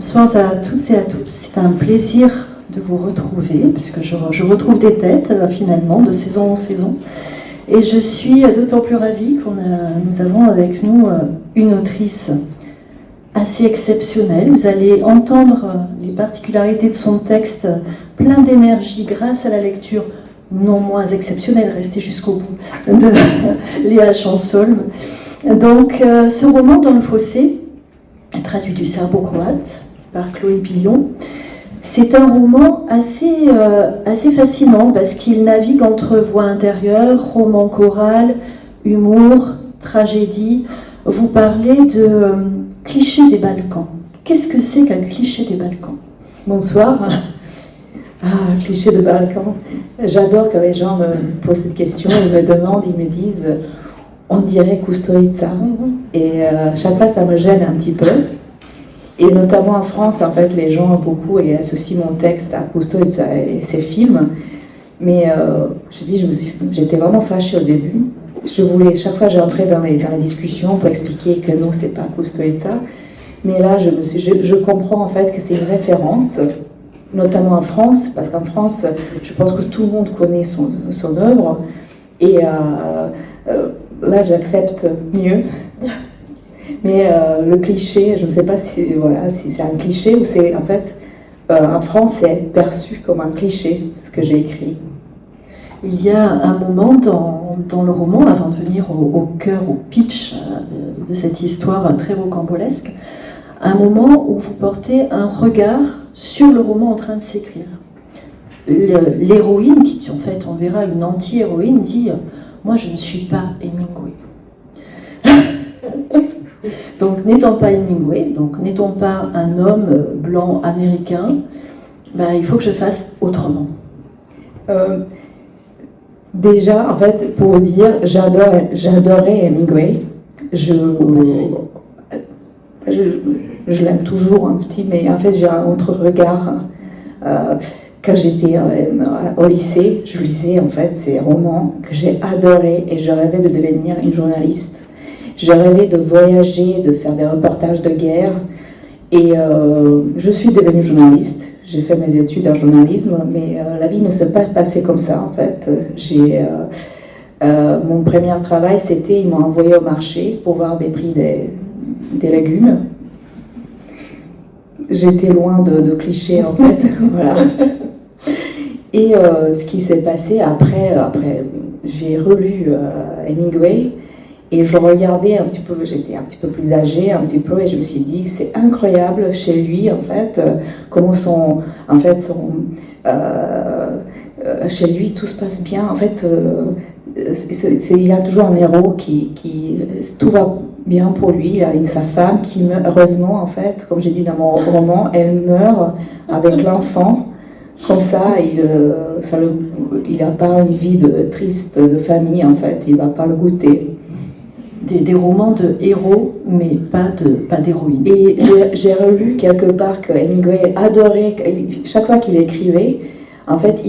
Bonsoir à toutes et à tous. C'est un plaisir de vous retrouver, puisque je retrouve des têtes finalement de saison en saison. Et je suis d'autant plus ravie nous avons avec nous une autrice assez exceptionnelle. Vous allez entendre les particularités de son texte, plein d'énergie grâce à la lecture non moins exceptionnelle, restez jusqu'au bout, de Léa Chansolme. Donc ce roman Dans le fossé, traduit du serbo-croate par Chloé Pillon, c'est un roman assez fascinant parce qu'il navigue entre voix intérieure, roman choral, humour, tragédie. Vous parlez de cliché des Balkans. Qu'est-ce que c'est qu'un cliché des Balkans? Bonsoir. Cliché des Balkans. J'adore quand les gens me posent cette question, ils me demandent, ils me disent on dirait Kusturica. Et à chaque fois ça me gêne un petit peu. Et notamment en France, en fait, les gens beaucoup associent mon texte à Kusturica et ses films. Mais j'étais vraiment fâchée au début. Chaque fois j'entrais dans les discussions pour expliquer que non, c'est pas Kusturica. Mais là, je comprends en fait que c'est une référence, notamment en France, parce qu'en France, je pense que tout le monde connaît son œuvre. Et là, j'accepte mieux. Mais le cliché, je ne sais pas si c'est un cliché ou c'est en fait, en France, c'est perçu comme un cliché, ce que j'ai écrit. Il y a un moment dans le roman, avant de venir au cœur, au pitch de cette histoire très rocambolesque, un moment où vous portez un regard sur le roman en train de s'écrire. L'héroïne, qui en fait on verra une anti-héroïne, dit « Moi je ne suis pas Hemingway ». Donc n'étant pas Hemingway, donc n'étant pas un homme blanc américain, il faut que je fasse autrement. Déjà, en fait, pour vous dire, j'adorais Hemingway. Je l'aime toujours un petit, mais en fait j'ai un autre regard. Quand j'étais au lycée, je lisais en fait ces romans que j'ai adorés et je rêvais de devenir une journaliste. Je rêvais de voyager, de faire des reportages de guerre. Et je suis devenue journaliste. J'ai fait mes études en journalisme, mais la vie ne s'est pas passée comme ça, en fait. Mon premier travail, ils m'ont envoyé au marché pour voir des prix des légumes. J'étais loin de clichés, en fait. Voilà. Et ce qui s'est passé après j'ai relu Hemingway. Et je regardais un petit peu, j'étais un petit peu plus âgée, et je me suis dit, c'est incroyable chez lui, en fait, comment chez lui, tout se passe bien. En fait, il y a toujours un héros qui tout va bien pour lui. Il a sa femme qui meurt, heureusement, en fait, comme j'ai dit dans mon roman, elle meurt avec l'enfant. Comme ça, il n'a pas une vie triste de famille, en fait, il ne va pas le goûter. Des romans de héros, mais pas d'héroïne. Et j'ai relu quelque part que Hemingway adorait, chaque fois qu'il écrivait, en fait,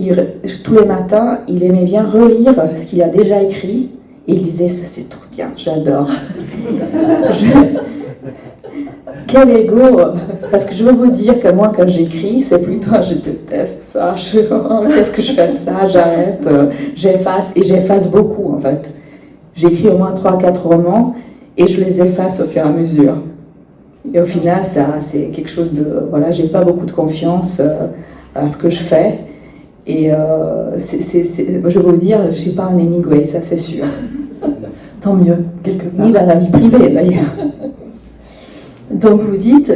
tous les matins, il aimait bien relire ce qu'il a déjà écrit, et il disait, ça c'est trop bien, j'adore. Quel ego! Parce que je veux vous dire que moi, quand j'écris, c'est plutôt, je déteste ça, qu'est-ce que je fais de ça, j'arrête, j'efface beaucoup, en fait. J'écris au moins 3-4 romans et je les efface au fur et à mesure. Et au final, c'est quelque chose de... Voilà, j'ai pas beaucoup de confiance à ce que je fais. Et je veux vous dire, je suis pas un Hemingway, ça c'est sûr. Tant mieux, quelque part. Ni dans la vie privée, d'ailleurs. Donc vous dites,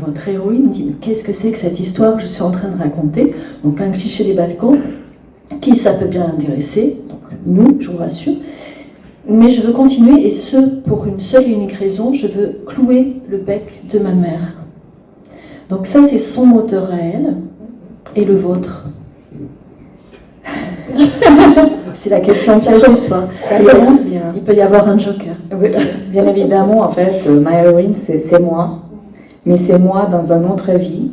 votre héroïne dit, qu'est-ce que c'est que cette histoire que je suis en train de raconter? Donc un cliché des Balkans, qui ça peut bien intéresser, donc nous, je vous rassure. Mais je veux continuer, et ce, pour une seule et unique raison, je veux clouer le bec de ma mère. Donc ça, c'est son moteur à elle, et le vôtre. C'est la question piège du soir. Ça commence bien. Il peut y avoir un joker. Oui, bien évidemment, en fait, ma héroïne, c'est moi. Mais c'est moi dans une autre vie.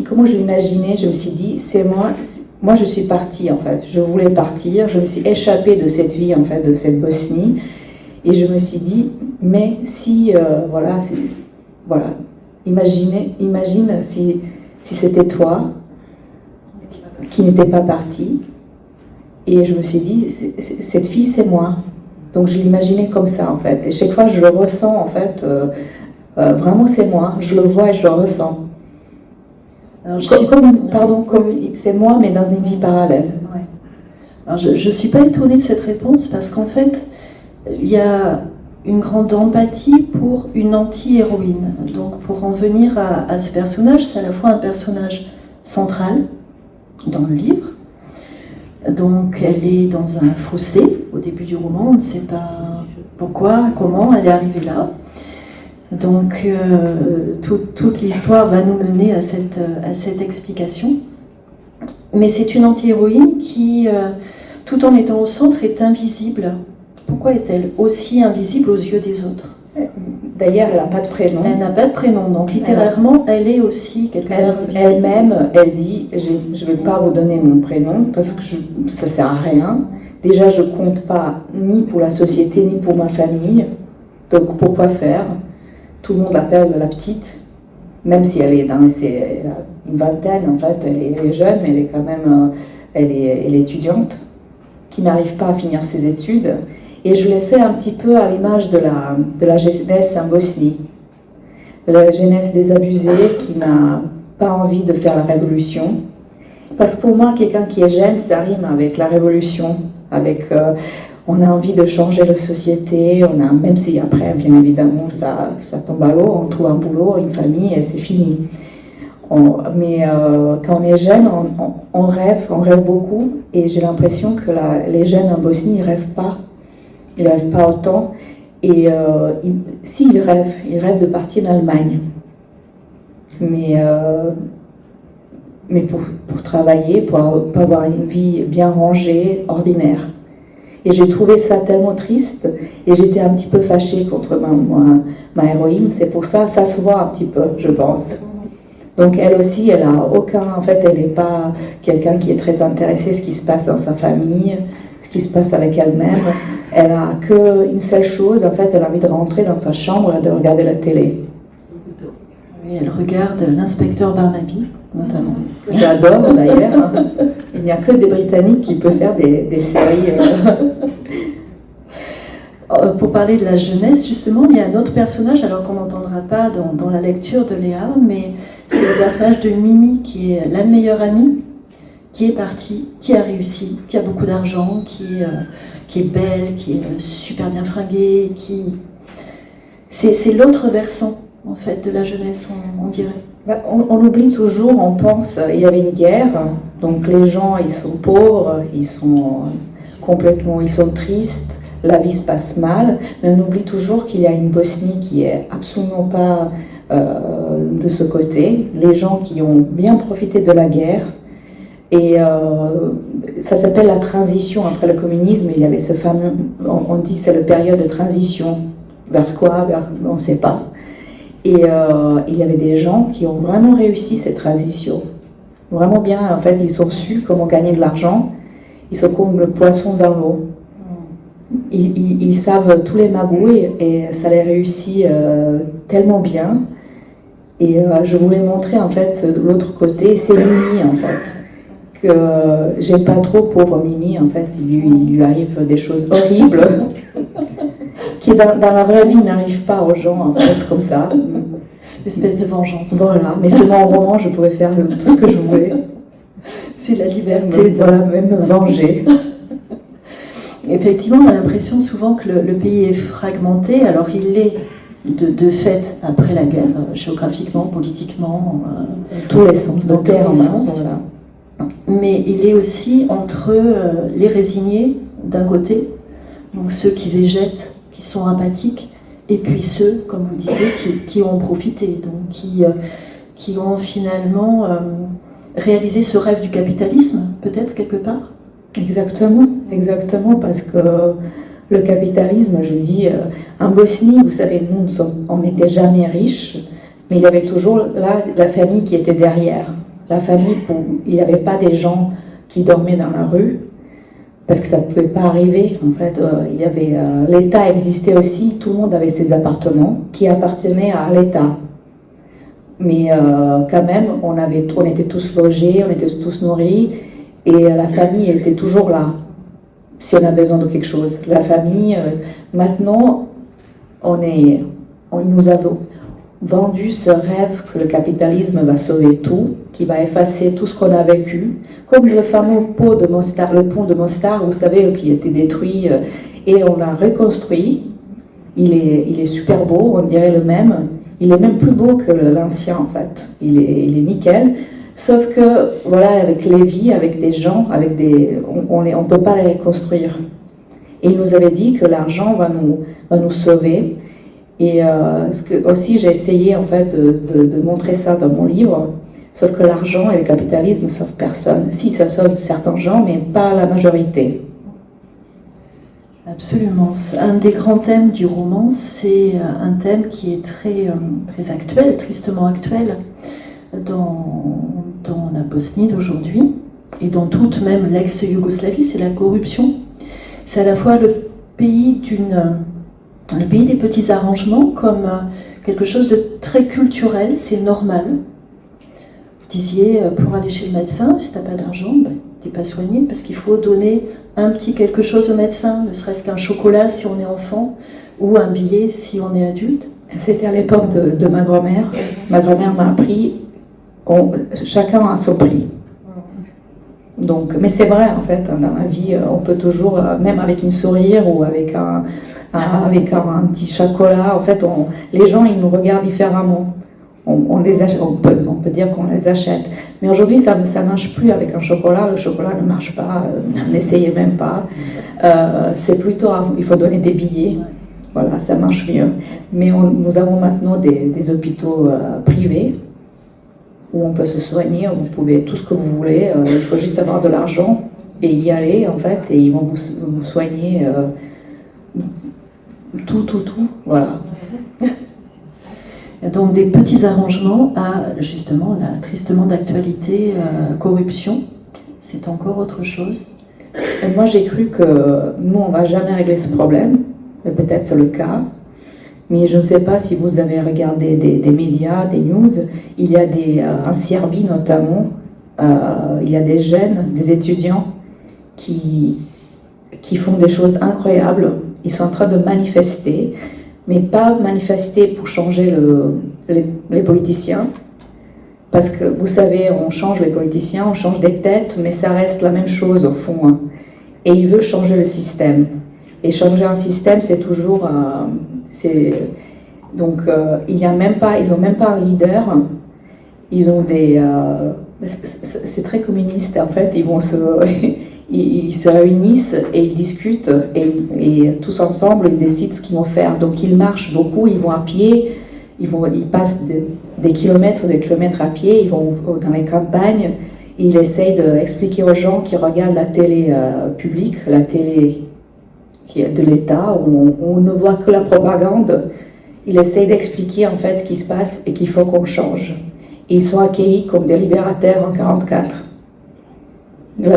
Comment je l'imaginais, je me suis dit, c'est moi... Moi, je suis partie, en fait. Je voulais partir. Je me suis échappée de cette vie, en fait, de cette Bosnie. Et je me suis dit, mais si, imagine si c'était toi qui n'étais pas parti. Et je me suis dit, cette fille, c'est moi. Donc je l'imaginais comme ça, en fait. Et chaque fois, je le ressens, en fait, vraiment, c'est moi. Je le vois et je le ressens. Alors, c'est moi, mais dans une vie parallèle. Ouais. Alors, je ne suis pas étonnée de cette réponse, parce qu'en fait, il y a une grande empathie pour une anti-héroïne. Donc pour en venir à ce personnage, c'est à la fois un personnage central dans le livre. Donc elle est dans un fossé au début du roman, on ne sait pas pourquoi, comment elle est arrivée là. Donc toute l'histoire va nous mener à cette explication. Mais c'est une anti-héroïne qui, tout en étant au centre, est invisible. Pourquoi est-elle aussi invisible aux yeux des autres? D'ailleurs, elle n'a pas de prénom. Elle n'a pas de prénom, donc littérairement, elle est aussi quelque part invisible. Elle-même, elle dit, je ne vais pas vous donner mon prénom parce que ça ne sert à rien. Déjà, je ne compte pas ni pour la société, ni pour ma famille. Donc, pourquoi faire? Tout le monde l'appelle la petite, même si elle est dans une vingtaine, en fait, elle est jeune, mais elle est quand même elle est étudiante, qui n'arrive pas à finir ses études. Et je l'ai fait un petit peu à l'image de la jeunesse en Bosnie, de la jeunesse désabusée qui n'a pas envie de faire la révolution. Parce que pour moi, quelqu'un qui est jeune, ça rime avec la révolution, avec on a envie de changer la société, même si après, bien évidemment, ça tombe à l'eau, on trouve un boulot, une famille et c'est fini. Mais quand on est jeune, on rêve beaucoup, et j'ai l'impression que les jeunes en Bosnie, ils rêvent pas autant. Et si ils rêvent de partir en Allemagne, mais pour travailler, pour avoir une vie bien rangée, ordinaire. Et j'ai trouvé ça tellement triste, et j'étais un petit peu fâchée contre ma héroïne. C'est pour ça se voit un petit peu, je pense. Donc elle aussi, elle n'est pas quelqu'un qui est très intéressé à ce qui se passe dans sa famille, ce qui se passe avec elle-même. Elle a qu'une seule chose, en fait, elle a envie de rentrer dans sa chambre et de regarder la télé. Oui, elle regarde l'inspecteur Barnaby, notamment. Que j'adore d'ailleurs. Il n'y a que des Britanniques qui peuvent faire des séries. Pour parler de la jeunesse, justement, il y a un autre personnage, alors qu'on n'entendra pas dans la lecture de Léa, mais c'est le personnage de Mimi, qui est la meilleure amie, qui est partie, qui a réussi, qui a beaucoup d'argent, qui est belle, qui est super bien fringuée, c'est l'autre versant, en fait, de la jeunesse, on dirait. On oublie toujours, on pense, il y avait une guerre, donc les gens, ils sont pauvres, ils sont tristes, la vie se passe mal, mais on oublie toujours qu'il y a une Bosnie qui est absolument pas de ce côté, les gens qui ont bien profité de la guerre, et ça s'appelle la transition après le communisme. Il y avait ce fameux, on dit c'est la période de transition, vers quoi, on ne sait pas. Et il y avait des gens qui ont vraiment réussi cette transition, vraiment bien. En fait, ils ont su comment gagner de l'argent, ils sont comme le poisson dans l'eau. Ils savent tous les magouilles et ça les réussit tellement bien. Et je voulais montrer en fait l'autre côté, c'est Mimi en fait. Que j'aime pas trop pauvre Mimi, en fait, il lui arrive des choses horribles qui dans la vraie vie n'arrivent pas aux gens, en fait, comme ça. Une espèce de vengeance. Voilà, mais c'est mon roman, je pouvais faire tout ce que je voulais. C'est la liberté. Voilà, même me venger. Effectivement, on a l'impression souvent que le pays est fragmenté, alors il l'est de fait après la guerre, géographiquement, politiquement, tous les sens de terme. Voilà. Mais il est aussi entre les résignés d'un côté, donc ceux qui végètent, qui sont apathiques, et puis ceux, comme vous disiez, qui ont profité, donc qui ont finalement réalisé ce rêve du capitalisme, peut-être quelque part. Exactement, parce que le capitalisme, je dis, en Bosnie, vous savez, nous, on n'était jamais riches, mais il y avait toujours là la famille qui était derrière. La famille, il n'y avait pas des gens qui dormaient dans la rue, parce que ça ne pouvait pas arriver. En fait, l'État existait aussi, tout le monde avait ses appartements qui appartenaient à l'État. Mais quand même, on était tous logés, on était tous nourris, et la famille était toujours là, si on a besoin de quelque chose. La famille, maintenant, nous avons vendu ce rêve que le capitalisme va sauver tout, qui va effacer tout ce qu'on a vécu, comme le fameux pont de Mostar, vous savez, qui a été détruit, et on l'a reconstruit. Il est super beau, on dirait le même. Il est même plus beau que l'ancien, en fait. Il est nickel. Sauf que, voilà, avec les vies, avec des gens, on ne peut pas les reconstruire. Et il nous avait dit que l'argent va nous sauver. Et aussi, j'ai essayé, en fait, de montrer ça dans mon livre. Sauf que l'argent et le capitalisme ne sauvent personne. Si, ça sauve certains gens, mais pas la majorité. Absolument. Un des grands thèmes du roman, c'est un thème qui est très, très actuel, tristement actuel, dans la Bosnie d'aujourd'hui et dans toute même l'ex-Yougoslavie, c'est la corruption. C'est à la fois le pays des petits arrangements comme quelque chose de très culturel, c'est normal. Vous disiez, pour aller chez le médecin, si tu n'as pas d'argent, tu n'es pas soigné parce qu'il faut donner un petit quelque chose au médecin, ne serait-ce qu'un chocolat si on est enfant ou un billet si on est adulte. C'était à l'époque de ma grand-mère. Ma grand-mère m'a appris, chacun a son prix. Donc, mais c'est vrai, en fait, dans la vie, on peut toujours, même avec une sourire ou avec un petit chocolat, en fait, les gens, ils nous regardent différemment. On peut dire qu'on les achète. Mais aujourd'hui, ça ne marche plus avec un chocolat. Le chocolat ne marche pas, n'essayez même pas. C'est plutôt, il faut donner des billets. Voilà, ça marche mieux. Mais nous avons maintenant des hôpitaux privés où on peut se soigner, où vous pouvez tout ce que vous voulez. Il faut juste avoir de l'argent et y aller, en fait, et ils vont vous soigner tout. Voilà. Donc des petits arrangements à justement la tristement d'actualité corruption, c'est encore autre chose. Et moi j'ai cru que nous on va jamais régler ce problème, mais peut-être c'est le cas. Mais je ne sais pas si vous avez regardé des médias, des news. Il y a en Serbie notamment, il y a des jeunes, des étudiants qui font des choses incroyables. Ils sont en train de manifester. Mais pas manifester pour changer les politiciens, parce que vous savez, on change les politiciens, on change des têtes, mais ça reste la même chose au fond. Hein. Et il veut changer le système. Et changer un système, c'est toujours... donc, ils n'ont même pas un leader, ils ont c'est très communiste, en fait, ils se réunissent et ils discutent et tous ensemble ils décident ce qu'ils vont faire. Donc ils marchent beaucoup, ils vont à pied, ils passent des kilomètres à pied, ils vont dans les campagnes, et ils essayent d'expliquer aux gens qui regardent la télé publique, la télé qui est de l'État, où on ne voit que la propagande. Ils essayent d'expliquer en fait ce qui se passe et qu'il faut qu'on change. Et ils sont accueillis comme des libérateurs en 1944.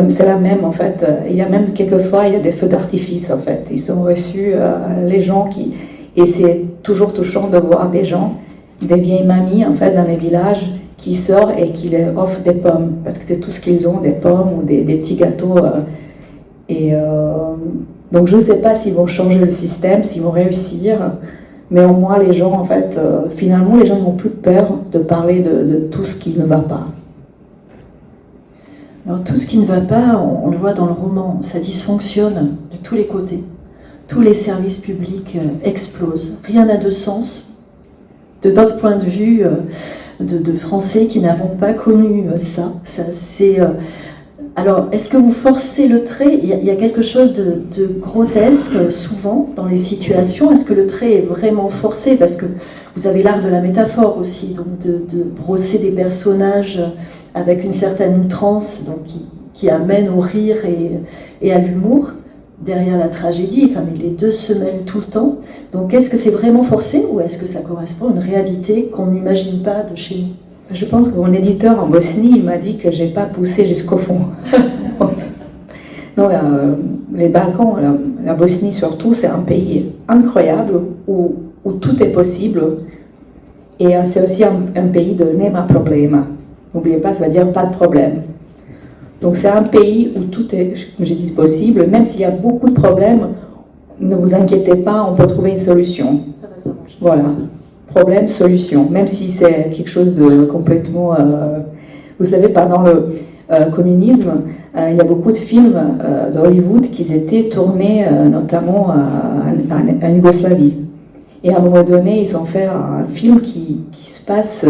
C'est la même en fait, il y a même quelquefois il y a des feux d'artifice en fait, ils sont reçus, les gens et c'est toujours touchant de voir des gens, des vieilles mamies en fait dans les villages qui sortent et qui leur offrent des pommes, parce que c'est tout ce qu'ils ont, des pommes ou des petits gâteaux, donc je ne sais pas s'ils vont changer le système, s'ils vont réussir, mais au moins les gens en fait, finalement les gens n'ont plus peur de parler de tout ce qui ne va pas. Alors tout ce qui ne va pas, on le voit dans le roman, ça dysfonctionne de tous les côtés. Tous les services publics explosent. Rien n'a de sens. De notre point de vue, de Français qui n'avons pas connu ça. Alors, est-ce que vous forcez le trait ? Il y a quelque chose de grotesque souvent dans les situations. Est-ce que le trait est vraiment forcé ? Parce que vous avez l'art de la métaphore aussi, donc de brosser des personnages avec une certaine outrance, donc qui amène au rire et à l'humour, derrière la tragédie. Enfin, les deux se mêlent tout le temps. Donc, est-ce que c'est vraiment forcé ou est-ce que ça correspond à une réalité qu'on n'imagine pas de chez nous ? Je pense que mon éditeur en Bosnie, il m'a dit que je n'ai pas poussé jusqu'au fond. Donc, les Balkans, la Bosnie surtout, c'est un pays incroyable où tout est possible. Et c'est aussi un pays de nema problema. N'oubliez pas, ça veut dire pas de problème. Donc c'est un pays où tout est, comme j'ai dit, possible. Même s'il y a beaucoup de problèmes, ne vous inquiétez pas, on peut trouver une solution. Ça va s'arranger. Voilà. Problème, solution. Même si c'est quelque chose de complètement... vous savez, pendant le communisme, il y a beaucoup de films de Hollywood qui étaient tournés notamment en Yougoslavie. Et à un moment donné, ils ont fait un film qui se passe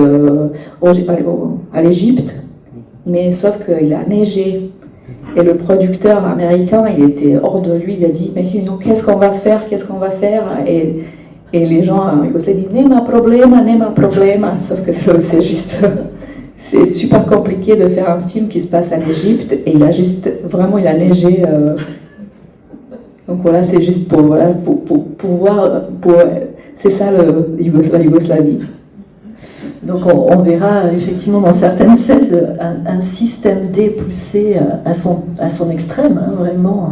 à l'Égypte, mais sauf qu'il a neigé. Et le producteur américain, il était hors de lui, il a dit « Mais qu'est-ce qu'on va faire? Qu'est-ce qu'on va faire ?» Et les gens en Yougoslavie disent « Nema problema », sauf que c'est juste... C'est super compliqué de faire un film qui se passe en Égypte, et il a neigé. Donc voilà, c'est juste pour voir, c'est ça la Yougoslavie. Donc on verra effectivement dans certaines scènes un système D poussé à son extrême, hein, vraiment.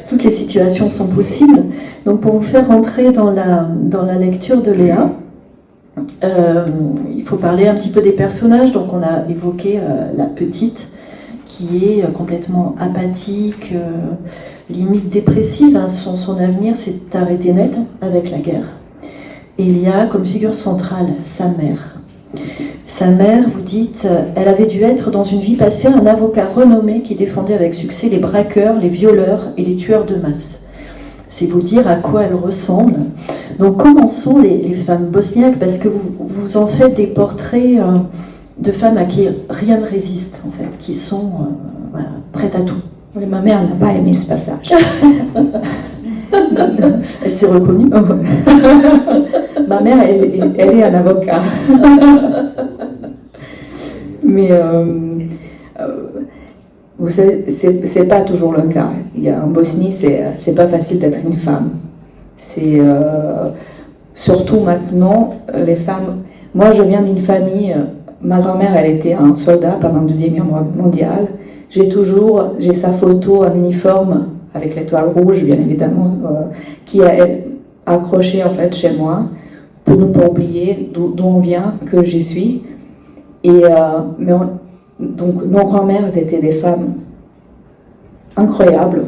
Toutes les situations sont possibles. Donc pour vous faire rentrer dans la lecture de Léa, il faut parler un petit peu des personnages. Donc on a évoqué la petite qui est complètement apathique, limite dépressive, hein. Son avenir s'est arrêté net avec la guerre. Et il y a comme figure centrale sa mère. Sa mère, vous dites, elle avait dû être dans une vie passée un avocat renommé qui défendait avec succès les braqueurs, les violeurs et les tueurs de masse. C'est vous dire à quoi elle ressemble. Donc comment sont les femmes bosniaques? Parce que vous en faites des portraits de femmes à qui rien ne résiste, en fait, qui sont prêtes à tout. Oui, ma mère n'a pas aimé ce passage. Elle s'est reconnue. Ma mère, elle est un avocat. Mais vous savez, c'est pas toujours le cas. En Bosnie, c'est pas facile d'être une femme. C'est surtout maintenant, les femmes... Moi, je viens d'une famille... Ma grand-mère, elle était un soldat pendant la Deuxième Guerre mondiale. J'ai sa photo en uniforme, avec l'étoile rouge, bien évidemment, qui est accrochée en fait chez moi, pour ne pas oublier d'où on vient, que j'y suis. Et, donc nos grand-mères étaient des femmes incroyables,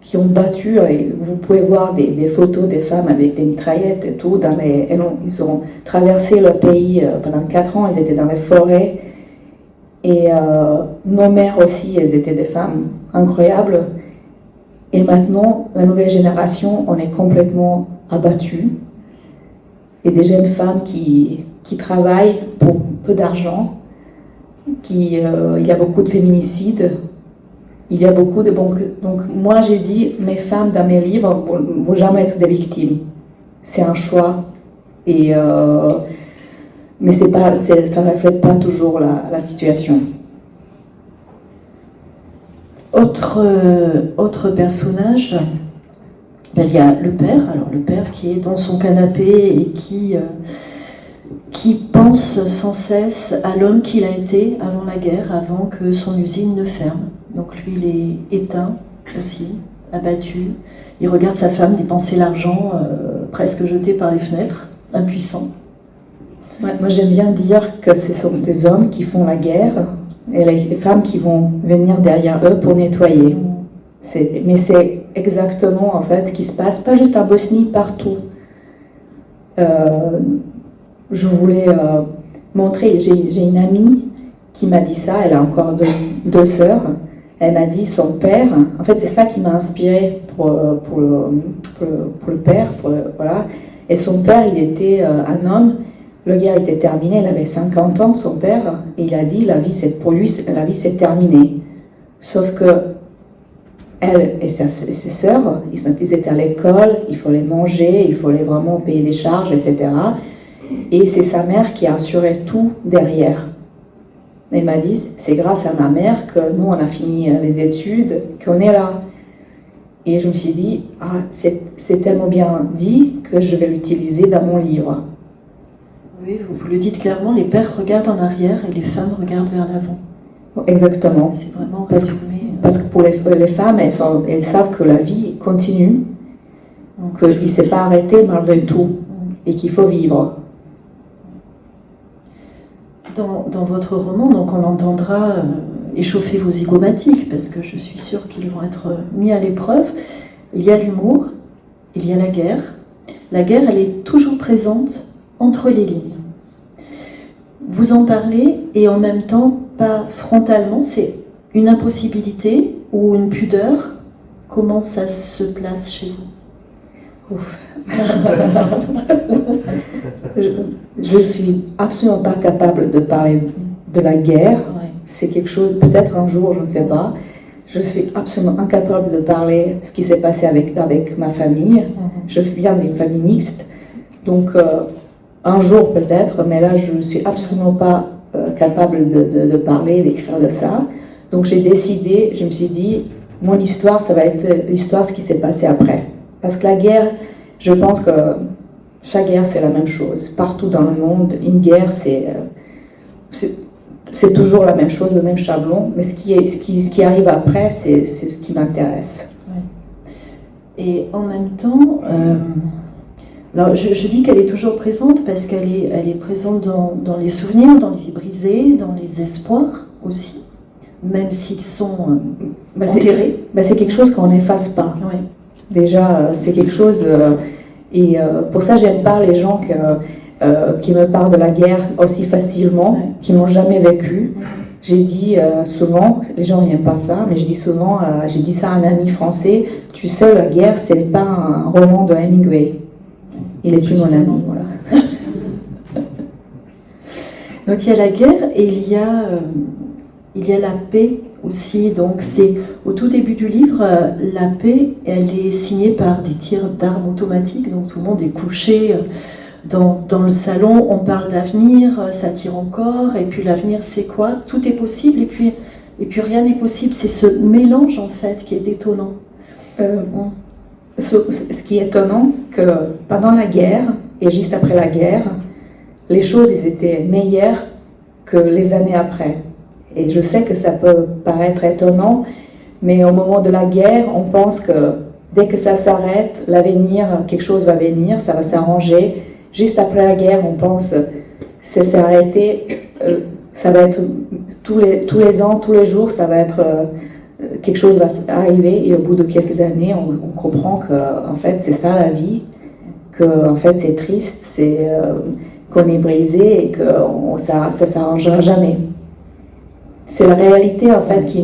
qui ont battu, et vous pouvez voir des photos des femmes avec des mitraillettes et tout, ils ont traversé le pays pendant 4 ans, ils étaient dans les forêts, et nos mères aussi, elles étaient des femmes incroyables. Et maintenant, la nouvelle génération, on est complètement abattus. Et des jeunes femmes qui travaillent pour peu d'argent, il y a beaucoup de féminicides, il y a beaucoup de... Donc moi j'ai dit, mes femmes dans mes livres ne vont jamais être des victimes. C'est un choix. Mais ça ne reflète pas toujours la situation. Autre personnage, il y a le père. Alors le père qui est dans son canapé et qui pense sans cesse à l'homme qu'il a été avant la guerre, avant que son usine ne ferme. Donc lui, il est éteint aussi, abattu. Il regarde sa femme dépenser l'argent, presque jeté par les fenêtres, impuissant. Moi, j'aime bien dire que ce sont des hommes qui font la guerre et les femmes qui vont venir derrière eux pour nettoyer. Mais c'est exactement en fait ce qui se passe, pas juste en Bosnie, partout. Je voulais montrer, j'ai une amie qui m'a dit ça, elle a encore deux sœurs. Elle m'a dit son père, en fait c'est ça qui m'a inspirée pour le père, voilà. Et son père, il était un homme, le gars était terminé, il avait 50 ans, son père, et il a dit, pour lui, la vie c'est terminé. Sauf que elle et ses sœurs, ils étaient à l'école, il fallait manger, il fallait vraiment payer des charges, etc. Et c'est sa mère qui a assuré tout derrière. Elle m'a dit, c'est grâce à ma mère que nous, on a fini les études, qu'on est là. Et je me suis dit, c'est tellement bien dit que je vais l'utiliser dans mon livre. Oui, vous le dites clairement, les pères regardent en arrière et les femmes regardent vers l'avant. Exactement. C'est vraiment résumé. Parce que pour les femmes, elles savent que la vie continue, qu'il ne s'est pas arrêté malgré tout, et qu'il faut vivre. dans votre roman, donc on entendra échauffer vos zygomatiques, parce que je suis sûre qu'ils vont être mis à l'épreuve. Il y a l'humour, il y a la guerre. La guerre, elle est toujours présente entre les lignes. Vous en parlez, et en même temps, pas frontalement, c'est une impossibilité ou une pudeur. Comment ça se place chez vous? Ouf. Je suis absolument pas capable de parler de la guerre. Ouais. C'est quelque chose, peut-être un jour, je ne sais pas. Je suis absolument incapable de parler de ce qui s'est passé avec ma famille. Je viens d'une famille mixte, donc un jour peut-être, mais là je ne suis absolument pas capable de parler, d'écrire de ça. Donc j'ai décidé, je me suis dit, mon histoire, ça va être l'histoire de ce qui s'est passé après. Parce que la guerre, je pense que chaque guerre c'est la même chose. Partout dans le monde, une guerre c'est toujours la même chose, le même chablon, mais ce qui arrive après, c'est ce qui m'intéresse. Ouais. Et en même temps, alors je dis qu'elle est toujours présente parce qu'elle est présente dans les souvenirs, dans les vies brisées, dans les espoirs aussi, même s'ils sont enterrés. C'est quelque chose qu'on n'efface pas. Ouais. Déjà, c'est quelque chose... et pour ça, j'aime pas les gens qui me parlent de la guerre aussi facilement, qui n'ont jamais vécu. J'ai dit souvent, les gens n'aiment pas ça, mais j'ai dit souvent, j'ai dit ça à un ami français, tu sais, la guerre, ce n'est pas un roman de Hemingway. Il est plus mon ami, voilà. Donc il y a la guerre et il y a la paix aussi. Donc c'est au tout début du livre, la paix, elle est signée par des tirs d'armes automatiques, donc tout le monde est couché dans le salon, on parle d'avenir, ça tire encore, et puis l'avenir c'est quoi? Tout est possible et puis rien n'est possible. C'est ce mélange en fait qui est détonnant. Ce qui est étonnant, que pendant la guerre et juste après la guerre, les choses ils étaient meilleures que les années après. Et je sais que ça peut paraître étonnant, mais au moment de la guerre, on pense que dès que ça s'arrête, l'avenir, quelque chose va venir, ça va s'arranger. Juste après la guerre, on pense ça s'est arrêté, ça va être tous les ans, tous les jours, ça va être quelque chose va arriver, et au bout de quelques années, on comprend que en fait c'est ça la vie, que en fait c'est triste, c'est qu'on est brisé et que ça s'arrangera jamais. C'est la réalité en fait qui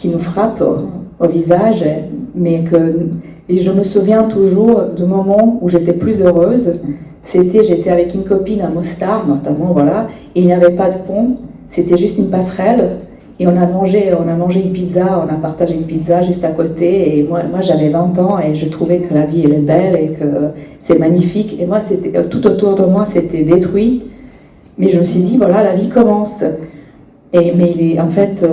nous frappe au visage, mais et je me souviens toujours de moments où j'étais plus heureuse. J'étais avec une copine à Mostar notamment, voilà, et il n'y avait pas de pont, c'était juste une passerelle, et on a mangé une pizza, on a partagé une pizza juste à côté, et moi j'avais 20 ans et je trouvais que la vie elle est belle et que c'est magnifique, et moi tout autour de moi c'était détruit, mais je me suis dit voilà, la vie commence, mais en fait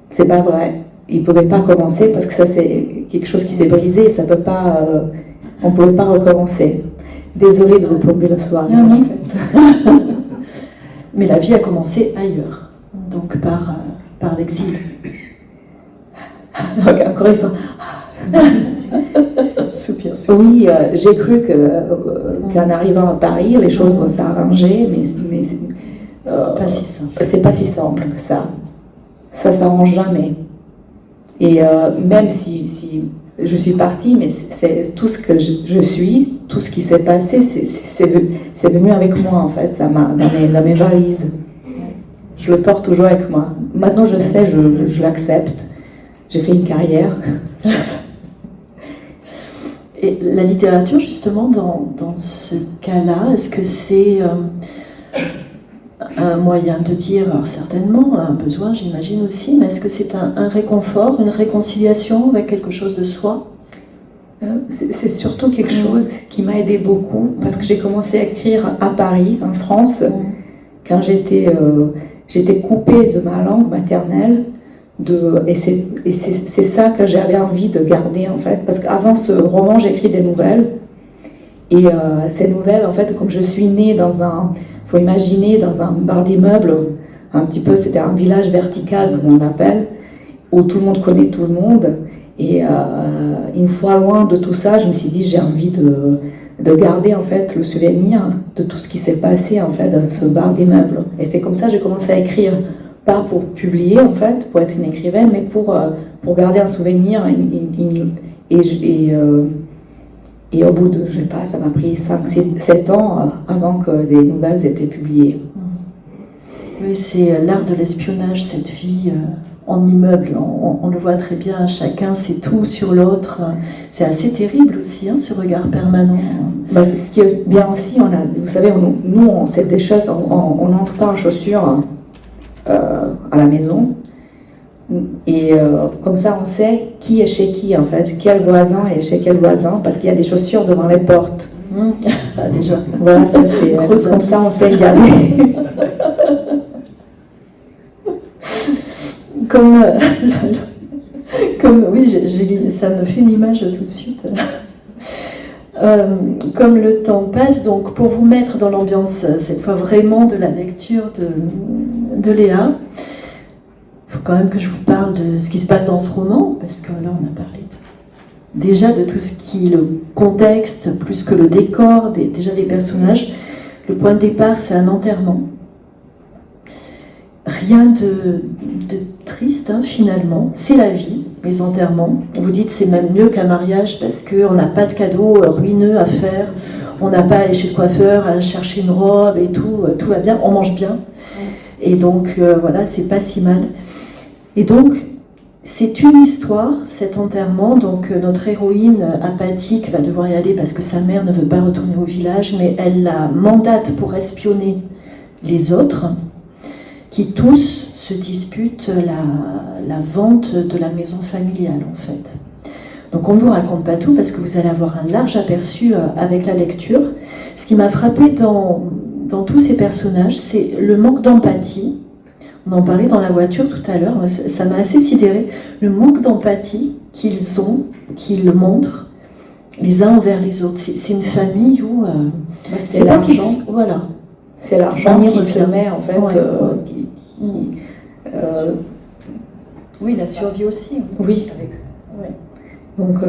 c'est pas vrai, il pouvait pas commencer parce que ça c'est quelque chose qui s'est brisé, ça peut pas, on pouvait pas recommencer. Désolée de vous plomber la soirée, en fait. Mais la vie a commencé ailleurs, donc par l'exil. Encore une fois. Soupir. Oui, j'ai cru qu'en arrivant à Paris, les choses vont s'arranger, mais pas si simple. C'est pas si simple que ça. Ça s'arrange jamais. Et même si je suis partie, mais c'est tout ce que je suis, tout ce qui s'est passé, c'est venu avec moi en fait, ça m'a dans mes valises. Je le porte toujours avec moi. Maintenant je sais, je l'accepte. J'ai fait une carrière. Et la littérature justement dans ce cas-là, est-ce que c'est un moyen de dire, alors certainement, un besoin j'imagine aussi, mais est-ce que c'est un réconfort, une réconciliation avec quelque chose de soi? C'est surtout quelque chose qui m'a aidé beaucoup, parce que j'ai commencé à écrire à Paris, en France, quand j'étais coupée de ma langue maternelle, et c'est ça que j'avais envie de garder en fait, parce qu'avant ce roman j'écris des nouvelles, et ces nouvelles en fait, comme je suis née faut imaginer dans un bar d'immeuble, un petit peu, c'était un village vertical comme on l'appelle, où tout le monde connaît tout le monde, Et une fois loin de tout ça, je me suis dit j'ai envie de garder en fait le souvenir de tout ce qui s'est passé en fait dans ce bar d'immeuble. Et c'est comme ça que j'ai commencé à écrire, pas pour publier en fait, pour être une écrivaine, mais pour garder un souvenir. Et au bout de, je sais pas, ça m'a pris 5-7 ans avant que des nouvelles aient été publiées. Oui, c'est l'art de l'espionnage, cette vie en immeuble. On le voit très bien, chacun sait tout sur l'autre. C'est assez terrible aussi, hein, ce regard permanent. Bah, c'est ce qui est bien aussi. Vous savez, nous, on sait des choses, on n'entre pas en chaussures à la maison. Et comme ça, on sait qui est chez qui, en fait, quel voisin est chez quel voisin, parce qu'il y a des chaussures devant les portes. Ah, déjà. Voilà, ça c'est comme ça, on sait garder. Comme oui, ça me fait une image tout de suite. Comme le temps passe, donc pour vous mettre dans l'ambiance, cette fois vraiment de la lecture de Léa, il faut quand même que je vous parle de ce qui se passe dans ce roman, parce que là on a parlé déjà de tout ce qui est le contexte, plus que le décor, déjà les personnages. Le point de départ, c'est un enterrement. Rien de triste, hein, finalement. C'est la vie, les enterrements. Vous dites c'est même mieux qu'un mariage parce qu'on n'a pas de cadeaux ruineux à faire, on n'a pas à aller chez le coiffeur, à chercher une robe et tout va bien, on mange bien. Et donc, voilà, c'est pas si mal. Et donc, c'est une histoire, cet enterrement. Donc, notre héroïne apathique va devoir y aller parce que sa mère ne veut pas retourner au village, mais elle la mandate pour espionner les autres, qui tous se disputent la vente de la maison familiale, en fait. Donc on ne vous raconte pas tout parce que vous allez avoir un large aperçu avec la lecture. Ce qui m'a frappé dans tous ces personnages, c'est le manque d'empathie. On en parlait dans la voiture tout à l'heure, ça m'a assez sidéré. Le manque d'empathie qu'ils ont, qu'ils montrent les uns envers les autres. C'est une famille où... c'est l'argent. Voilà. C'est l'argent qui se met, en fait... oui, la survie aussi. Oui. Ouais. Donc,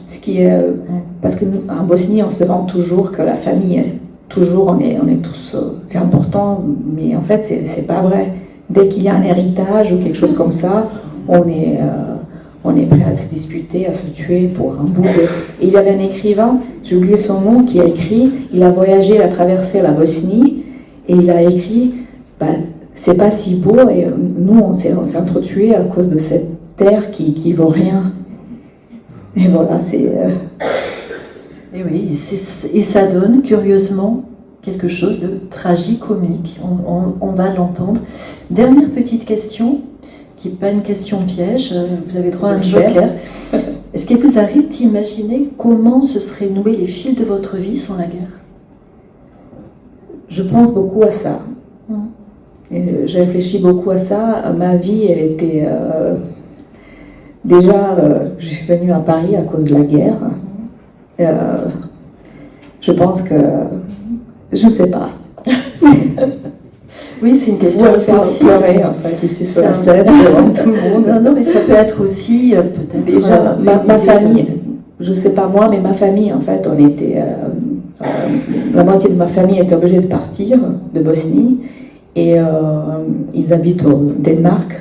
ce qui est... parce qu'en Bosnie, on se vend toujours que la famille, toujours, on est tous... c'est important, mais en fait, c'est pas vrai. Dès qu'il y a un héritage ou quelque chose comme ça, on est prêt à se disputer, à se tuer pour un bout de... Et il y avait un écrivain, j'ai oublié son nom, qui a écrit, il a voyagé, il a traversé la Bosnie, et il a écrit, c'est pas si beau, et nous, on s'est entretués à cause de cette terre qui vaut rien. Et voilà, c'est... Et oui, et ça donne, curieusement, quelque chose de tragicomique. On va l'entendre. Dernière petite question, qui n'est pas une question piège, vous avez droit à un joker. Est-ce qu'il vous arrive d'imaginer comment se seraient noués les fils de votre vie sans la guerre? Je pense beaucoup à ça. J'ai réfléchi beaucoup à ça. Ma vie, elle était... déjà, je suis venue à Paris à cause de la guerre. Je pense que... Je ne sais pas. Oui, c'est une question aussi. Pleurer, en fait, ici sur la scène, devant tout le monde. Non, mais ça peut être aussi, peut-être... Déjà, ma famille, je ne sais pas moi, mais ma famille, en fait, on était... la moitié de ma famille était obligée de partir de Bosnie. Et ils habitent au Danemark,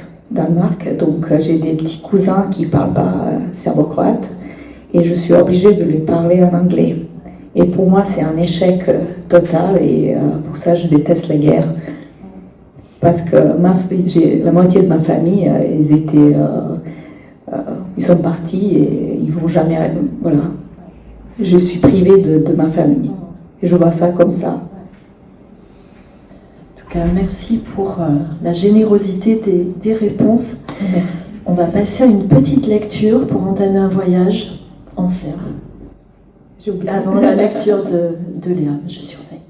donc j'ai des petits cousins qui ne parlent pas serbo-croate et je suis obligée de lui parler en anglais. Et pour moi, c'est un échec total et pour ça, je déteste la guerre. Parce que la moitié de ma famille, ils sont partis et ils ne vont jamais... Voilà. Je suis privée de ma famille. Et je vois ça comme ça. Merci pour la générosité des réponses. Merci. On va passer à une petite lecture pour entamer un voyage en Serbe. Avant la lecture de Léa, je surveille.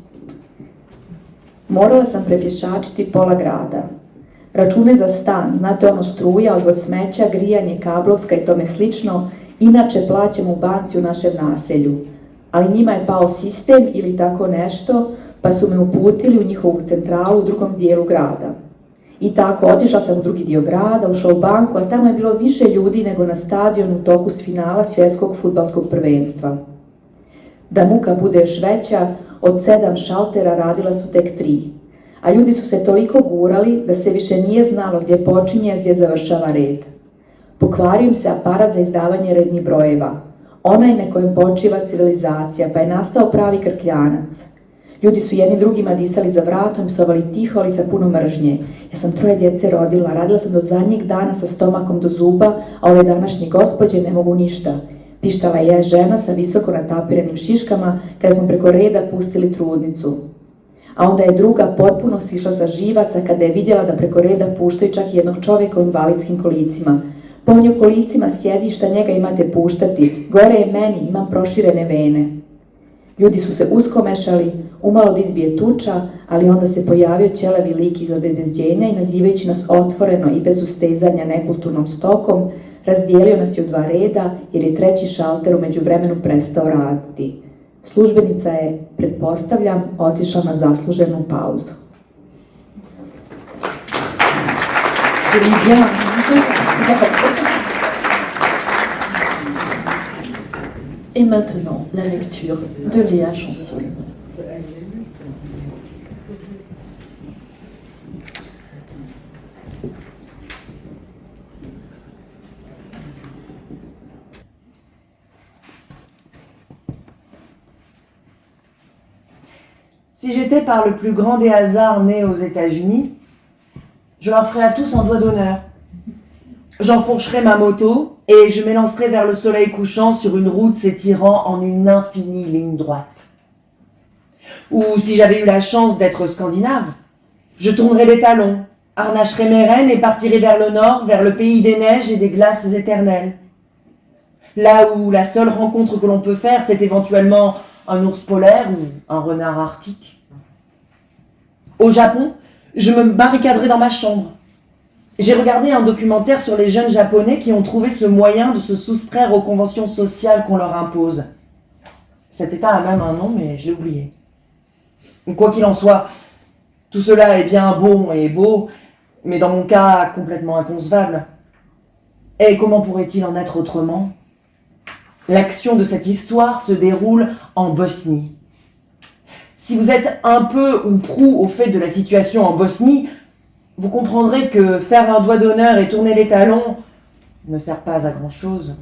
Morala sam prepješačiti pola grada. Račune za stan, znate ono struja, odvoz smeća, grijanje, kablovska i tome slično, inače plaćam u banci u našem naselju. Ali njima je pao sistem ili tako nešto, pa su me uputili u njihovu centralu u drugom dijelu grada. I tako, otišla sam u drugi dio grada, u show banku, a tamo je bilo više ljudi nego na stadionu u toku finala svjetskog fudbalskog prvenstva. Da muka bude još veća, od 7 šaltera radila su tek 3. A ljudi su se toliko gurali da se više nije znalo gdje počinje, a gdje završava red. Pokvario im se aparat za izdavanje rednih brojeva. Onaj na kojem počiva civilizacija, pa je nastao pravi krkljanac. Ljudi su jedni drugima disali za vratom, psovali tiho, ali sa puno mržnje. Ja sam 3 djece rodila, radila sam do zadnjeg dana sa stomakom do zuba, a ove današnje gospođe ne mogu ništa. Pištala je žena sa visoko natapiranim šiškama kada smo preko reda pustili trudnicu. A onda je druga potpuno sišla sa živaca kada je vidjela da preko reda puštaju čak i jednog čovjeka u invalidskim kolicima. Po nju kolicima sjedi, šta njega imate puštati, gore je meni, imam proširene vene. Ljudi su se uskomešali, umalo da izbije tuča, ali onda se pojavio ćelavi lik iz obezbeđenja i nazivajući nas otvoreno i bez ustezanja nekulturnom stokom, razdijelio nas je u 2 reda jer je 3. šalter u međuvremenu prestao raditi. Službenica je, pretpostavljam, otišla na zasluženu pauzu. Et maintenant, la lecture de Léa Chansol. Si j'étais par le plus grand des hasards né aux États-Unis, je leur ferais à tous un doigt d'honneur. J'enfourcherais ma moto et je m'élancerais vers le soleil couchant sur une route s'étirant en une infinie ligne droite. Ou si j'avais eu la chance d'être scandinave, je tournerais les talons, harnacherais mes rênes et partirais vers le nord, vers le pays des neiges et des glaces éternelles. Là où la seule rencontre que l'on peut faire, c'est éventuellement un ours polaire ou un renard arctique. Au Japon, je me barricaderais dans ma chambre. J'ai regardé un documentaire sur les jeunes japonais qui ont trouvé ce moyen de se soustraire aux conventions sociales qu'on leur impose. Cet état a même un nom, mais je l'ai oublié. Quoi qu'il en soit, tout cela est bien bon et beau, mais dans mon cas, complètement inconcevable. Et comment pourrait-il en être autrement ? L'action de cette histoire se déroule en Bosnie. Si vous êtes un peu ou prou au fait de la situation en Bosnie, vous comprendrez que faire un doigt d'honneur et tourner les talons ne sert pas à grand-chose.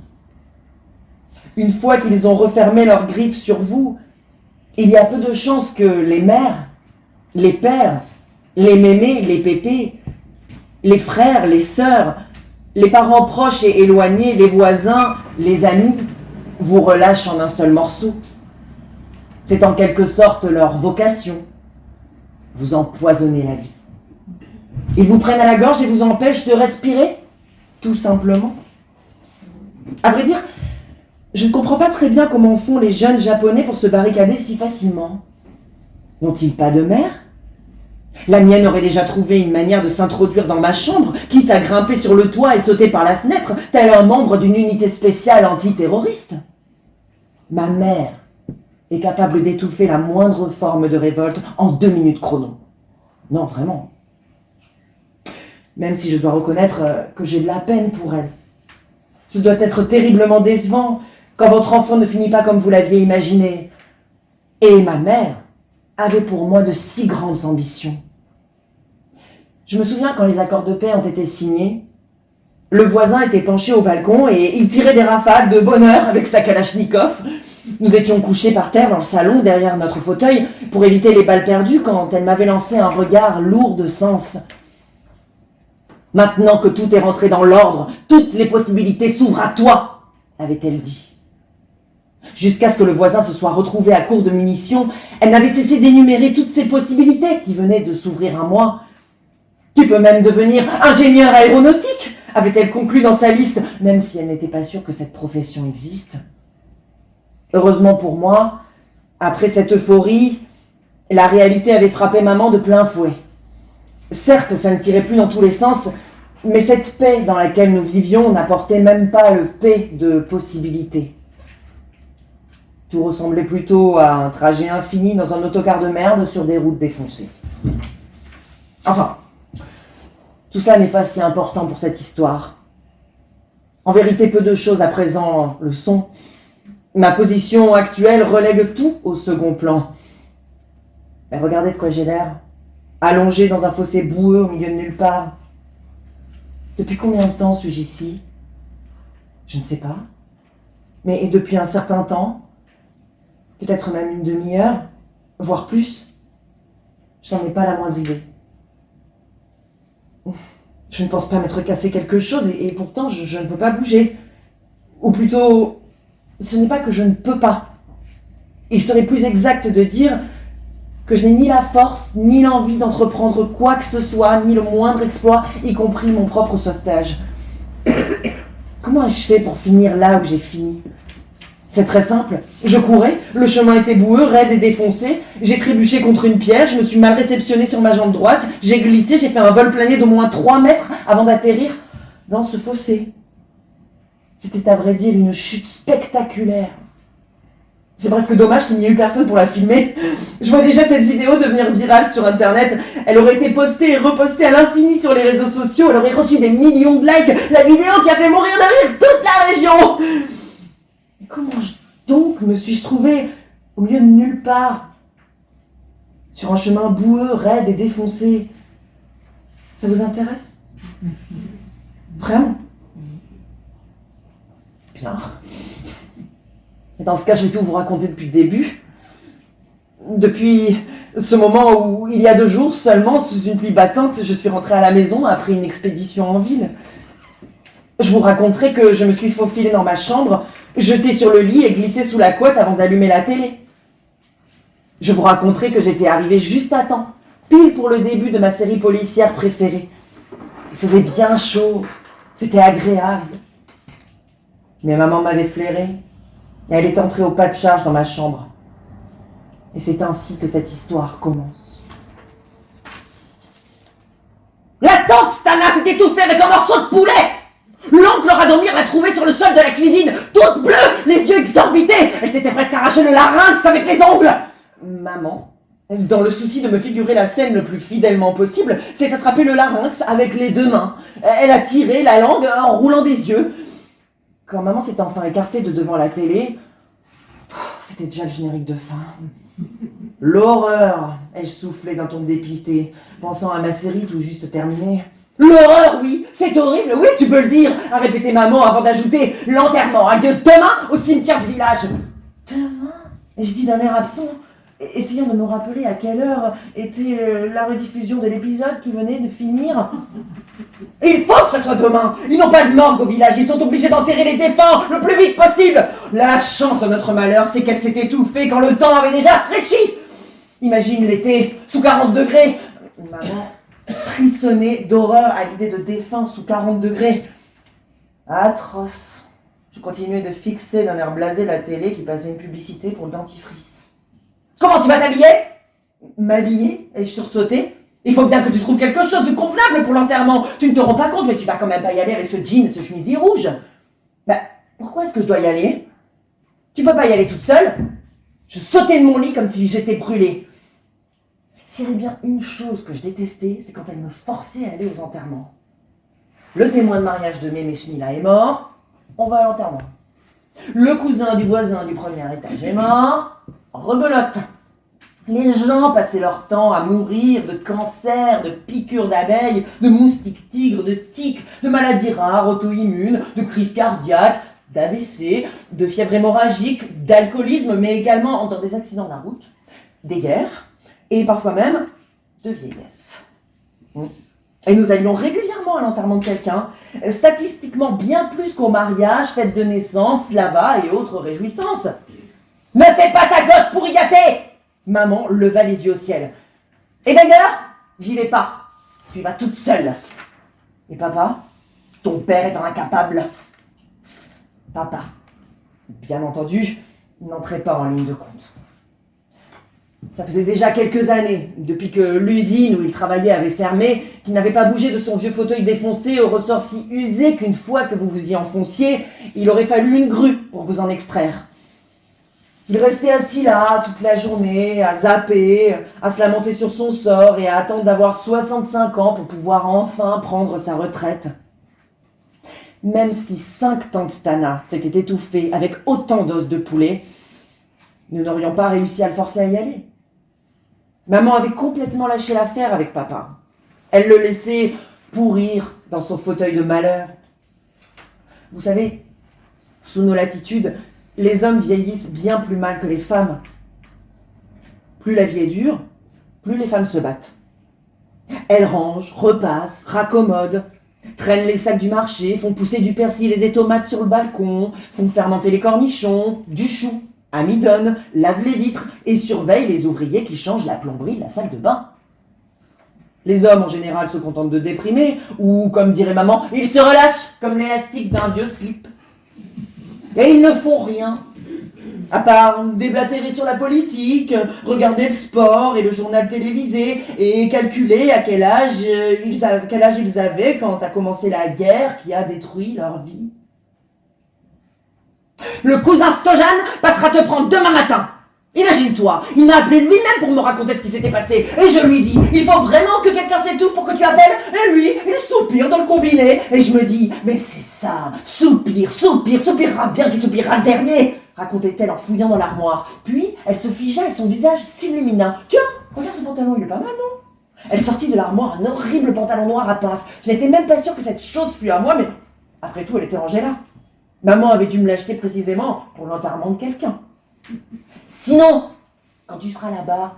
Une fois qu'ils ont refermé leurs griffes sur vous, il y a peu de chances que les mères, les pères, les mémés, les pépés, les frères, les sœurs, les parents proches et éloignés, les voisins, les amis, vous relâchent en un seul morceau. C'est en quelque sorte leur vocation. Vous empoisonnez la vie. Ils vous prennent à la gorge et vous empêchent de respirer, tout simplement. À vrai dire, je ne comprends pas très bien comment font les jeunes japonais pour se barricader si facilement. N'ont-ils pas de mère ? La mienne aurait déjà trouvé une manière de s'introduire dans ma chambre, quitte à grimper sur le toit et sauter par la fenêtre, tel un membre d'une unité spéciale antiterroriste. Ma mère est capable d'étouffer la moindre forme de révolte en 2 minutes chrono. Non, vraiment. Même si je dois reconnaître que j'ai de la peine pour elle. Ce doit être terriblement décevant quand votre enfant ne finit pas comme vous l'aviez imaginé. Et ma mère avait pour moi de si grandes ambitions. Je me souviens quand les accords de paix ont été signés, le voisin était penché au balcon et il tirait des rafales de bonheur avec sa kalachnikov. Nous étions couchés par terre dans le salon derrière notre fauteuil pour éviter les balles perdues quand elle m'avait lancé un regard lourd de sens. Maintenant que tout est rentré dans l'ordre, toutes les possibilités s'ouvrent à toi, avait-elle dit. Jusqu'à ce que le voisin se soit retrouvé à court de munitions, elle n'avait cessé d'énumérer toutes ces possibilités qui venaient de s'ouvrir à moi. Tu peux même devenir ingénieur aéronautique, avait-elle conclu dans sa liste, même si elle n'était pas sûre que cette profession existe. Heureusement pour moi, après cette euphorie, la réalité avait frappé maman de plein fouet. Certes, ça ne tirait plus dans tous les sens, mais cette paix dans laquelle nous vivions n'apportait même pas le paix de possibilités. Tout ressemblait plutôt à un trajet infini dans un autocar de merde sur des routes défoncées. Enfin, Tout cela n'est pas si important pour cette histoire. En vérité, peu de choses à présent le sont. Ma position actuelle relègue tout au second plan. Mais regardez de quoi j'ai l'air. Allongé dans un fossé boueux au milieu de nulle part. Depuis combien de temps suis-je ici? Je ne sais pas. Mais depuis un certain temps, peut-être même une demi-heure, voire plus, je n'en ai pas la moindre idée. Je ne pense pas m'être cassé quelque chose et pourtant je ne peux pas bouger. Ou plutôt, ce n'est pas que je ne peux pas. Il serait plus exact de dire que je n'ai ni la force, ni l'envie d'entreprendre quoi que ce soit, ni le moindre exploit, y compris mon propre sauvetage. Comment ai-je fait pour finir là où j'ai fini? C'est très simple. Je courais, le chemin était boueux, raide et défoncé, j'ai trébuché contre une pierre, je me suis mal réceptionné sur ma jambe droite, j'ai glissé, j'ai fait un vol plané d'au moins 3 mètres avant d'atterrir dans ce fossé. C'était à vrai dire une chute spectaculaire. C'est presque dommage qu'il n'y ait eu personne pour la filmer. Je vois déjà cette vidéo devenir virale sur internet. Elle aurait été postée et repostée à l'infini sur les réseaux sociaux. Elle aurait reçu des millions de likes. La vidéo qui a fait mourir de rire toute la région. Mais comment donc me suis-je trouvé au milieu de nulle part, sur un chemin boueux, raide et défoncé? Ça vous intéresse? Vraiment? Bien. Et dans ce cas, je vais tout vous raconter depuis le début. Depuis ce moment où, il y a 2 jours seulement, sous une pluie battante, je suis rentrée à la maison après une expédition en ville. Je vous raconterai que je me suis faufilée dans ma chambre, jetée sur le lit et glissée sous la couette avant d'allumer la télé. Je vous raconterai que j'étais arrivée juste à temps, pile pour le début de ma série policière préférée. Il faisait bien chaud, c'était agréable. Mais maman m'avait flairée. Et elle est entrée au pas de charge dans ma chambre. Et c'est ainsi que cette histoire commence. La tante Stana s'est étouffée avec un morceau de poulet. L'oncle Radomir l'a trouvée sur le sol de la cuisine, toute bleue, les yeux exorbités. Elle s'était presque arraché le larynx avec les ongles. Maman, dans le souci de me figurer la scène le plus fidèlement possible, s'est attrapée le larynx avec les 2 mains. Elle a tiré la langue en roulant des yeux. Quand maman s'est enfin écartée de devant la télé, c'était déjà le générique de fin. L'horreur, ai-je soufflé d'un ton dépité, pensant à ma série tout juste terminée. L'horreur, oui, c'est horrible, oui, tu peux le dire, a répété maman avant d'ajouter l'enterrement a lieu demain au cimetière du village. Demain? Et je dis d'un air absent, essayant de me rappeler à quelle heure était la rediffusion de l'épisode qui venait de finir. Il faut que ce soit demain. Ils n'ont pas de morgue au village, ils sont obligés d'enterrer les défunts le plus vite possible. La chance de notre malheur, c'est qu'elle s'est étouffée quand le temps avait déjà fraîchi. Imagine l'été, sous 40 degrés. Maman frissonnait d'horreur à l'idée de défunts sous 40 degrés. Atroce. Je continuais de fixer d'un air blasé la télé qui passait une publicité pour le dentifrice. Comment tu vas t'habiller? M'habiller? Ai-je sursauté? Il faut bien que tu trouves quelque chose de convenable pour l'enterrement. Tu ne te rends pas compte, mais tu vas quand même pas y aller avec ce jean et ce chemisier rouge. Ben, pourquoi est-ce que je dois y aller? Tu peux pas y aller toute seule? Je sautais de mon lit comme si j'étais brûlée. S'il y avait bien une chose que je détestais, c'est quand elle me forçait à aller aux enterrements. Le témoin de mariage de Mémé Schmila est mort, on va à l'enterrement. Le cousin du voisin du premier étage est mort, rebelote. Les gens passaient leur temps à mourir de cancer, de piqûres d'abeilles, de moustiques tigres, de tiques, de maladies rares, auto-immunes, de crises cardiaques, d'AVC, de fièvre hémorragique, d'alcoolisme, mais également dans des accidents de la route, des guerres, et parfois même de vieillesse. Et nous allions régulièrement à l'enterrement de quelqu'un, statistiquement bien plus qu'au mariage, fête de naissance, lava et autres réjouissances. Ne fais pas ta gosse pour y gâter! Maman leva les yeux au ciel. Et d'ailleurs, j'y vais pas. Tu y vas toute seule. Et papa, ton père est incapable. Papa, bien entendu, n'entrait pas en ligne de compte. Ça faisait déjà quelques années, depuis que l'usine où il travaillait avait fermé, qu'il n'avait pas bougé de son vieux fauteuil défoncé au ressort si usé qu'une fois que vous vous y enfonciez, il aurait fallu une grue pour vous en extraire. Il restait assis là toute la journée, à zapper, à se lamenter sur son sort et à attendre d'avoir 65 ans pour pouvoir enfin prendre sa retraite. Même si 5 tantes Stana s'étaient étouffées avec autant d'os de poulet, nous n'aurions pas réussi à le forcer à y aller. Maman avait complètement lâché l'affaire avec papa. Elle le laissait pourrir dans son fauteuil de malheur. Vous savez, sous nos latitudes, les hommes vieillissent bien plus mal que les femmes. Plus la vie est dure, plus les femmes se battent. Elles rangent, repassent, raccommodent, traînent les sacs du marché, font pousser du persil et des tomates sur le balcon, font fermenter les cornichons, du chou, amidonnent, lavent les vitres et surveillent les ouvriers qui changent la plomberie de la salle de bain. Les hommes, en général, se contentent de déprimer, ou, comme dirait maman, ils se relâchent comme l'élastique d'un vieux slip. Et ils ne font rien, à part déblatérer sur la politique, regarder le sport et le journal télévisé, et calculer à quel âge ils avaient quand a commencé la guerre qui a détruit leur vie. Le cousin Stojan passera te prendre demain matin. Imagine-toi, il m'a appelé lui-même pour me raconter ce qui s'était passé. Et je lui dis, il faut vraiment que quelqu'un s'étouffe pour que tu appelles. Et lui, il soupire dans le combiné. Et je me dis, mais c'est ça, soupirera bien qui soupirera le dernier, racontait-elle en fouillant dans l'armoire. Puis, elle se figea et son visage s'illumina. Tiens, regarde ce pantalon, il est pas mal, non? Elle sortit de l'armoire un horrible pantalon noir à pince. Je n'étais même pas sûre que cette chose fût à moi, mais après tout, elle était rangée là. Maman avait dû me l'acheter précisément pour l'enterrement de quelqu'un. Sinon, quand tu seras là-bas,